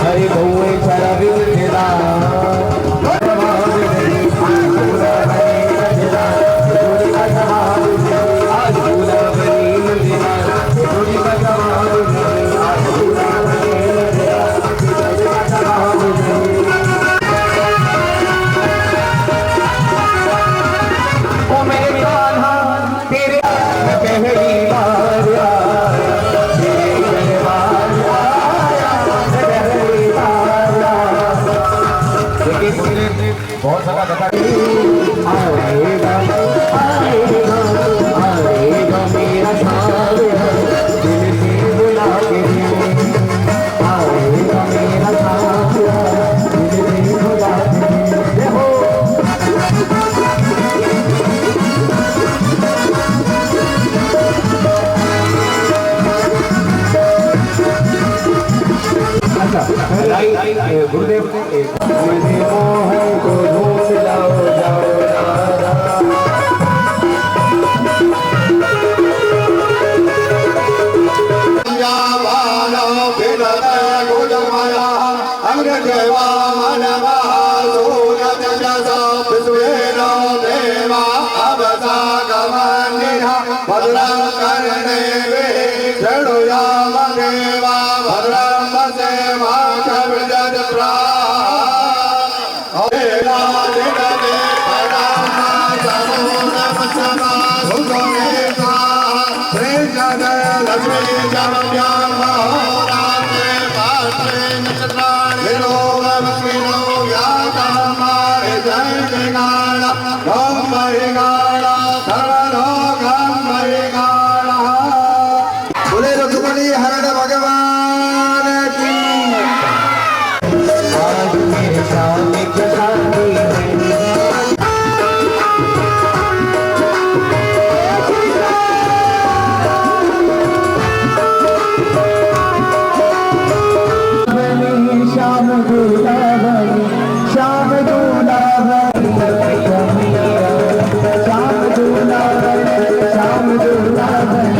हरि गौए चरा बहुत सारा कथा आएगा आएगा आएगा मेरा साया दिल से बुला के आएगा मेरा साया गुरुदेव मुझे मोह को ढूंढ लाओ जाओ राधा भद्रं कर्णे देवा भद्रं सेवा कविजत्रा बोले रुक्मणी हरण भगवान की आज मेरे सामने शादी श्याम दूलावली श्याम दूलावली श्याम दूलावली श्याम दूलावली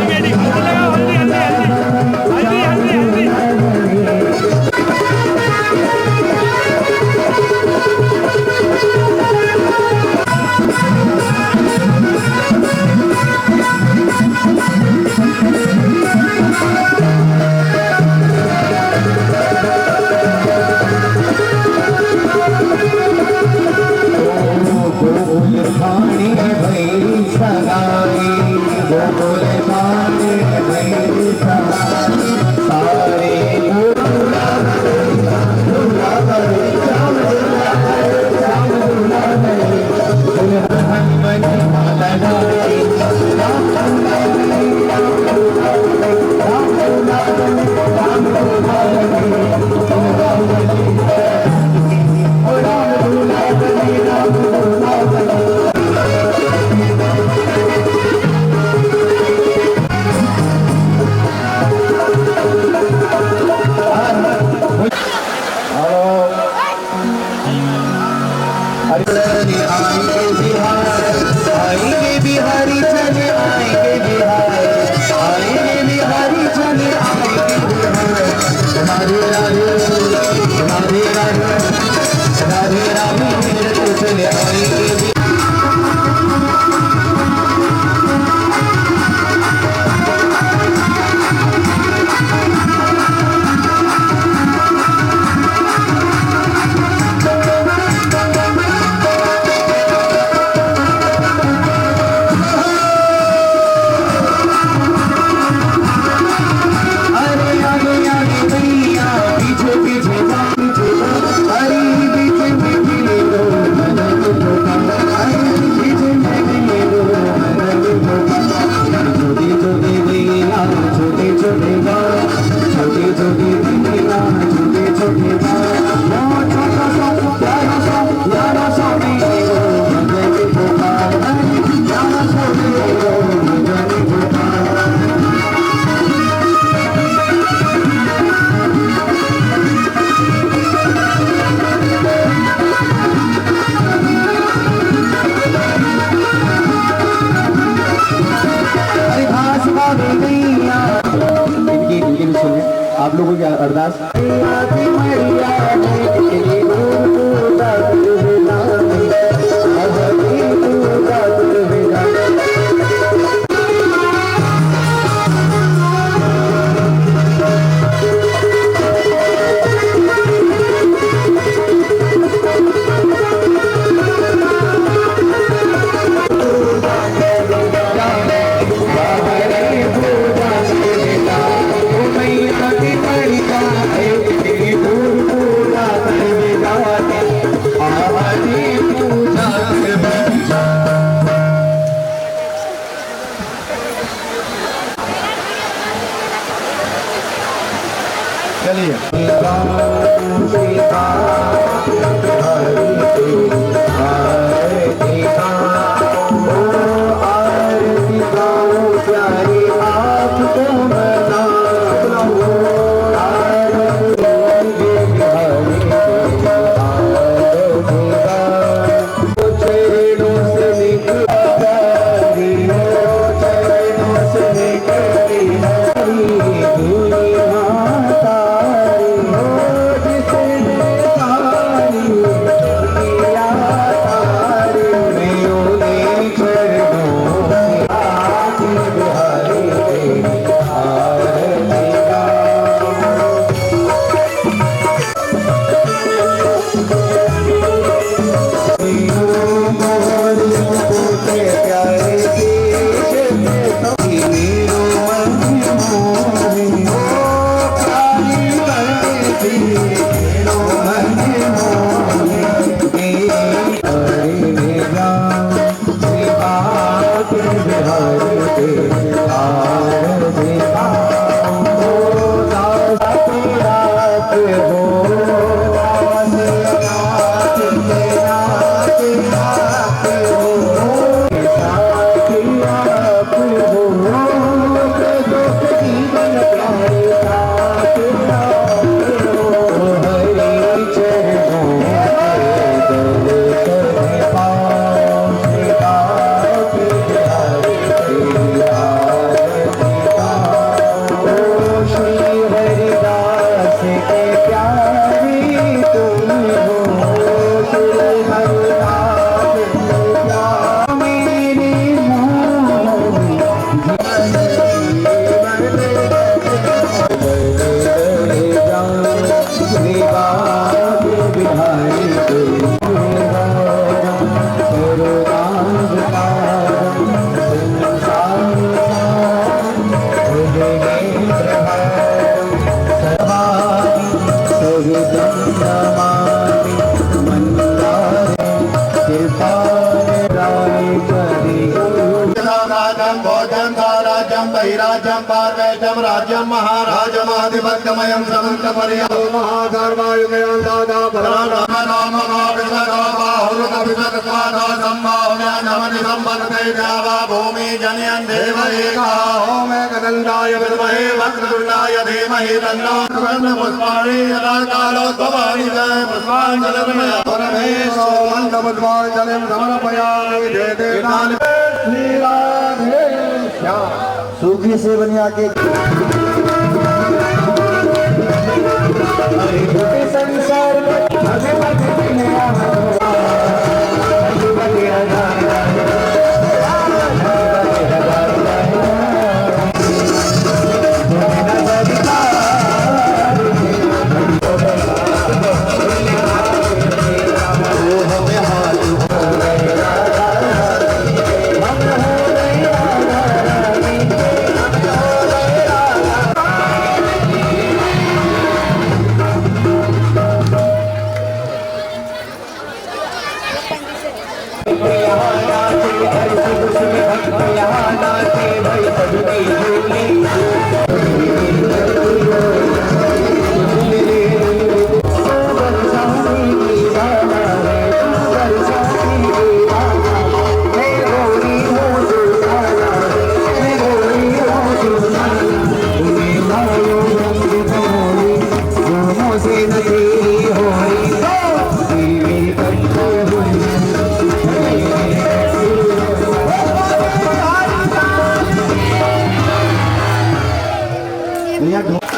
आएंगे बिहारी चले आएंगे बिहार आएंगे बिहारी चले आएंगे राधे राधे राधे राधे राधे राधे चले आएंगे आप लोगों की अरदास राज्यं महाराजमाधिपत्यमयं समन्तपर्यं महाधर्मायुगयां दादा भूमि जनयन् देव एका ओम एकदन्ताय विद्महे वक्रतुण्डाय धीमहि तन्नो पुष्पाणि यदा कालोद्भवानि जय पुष्पाञ्जलिर्मय परमेशो मन्दमुद्वाञ्जलिं समर्पयामि जय देव श्री राधे श्याम सूखी से बनिया के संसार Yeah.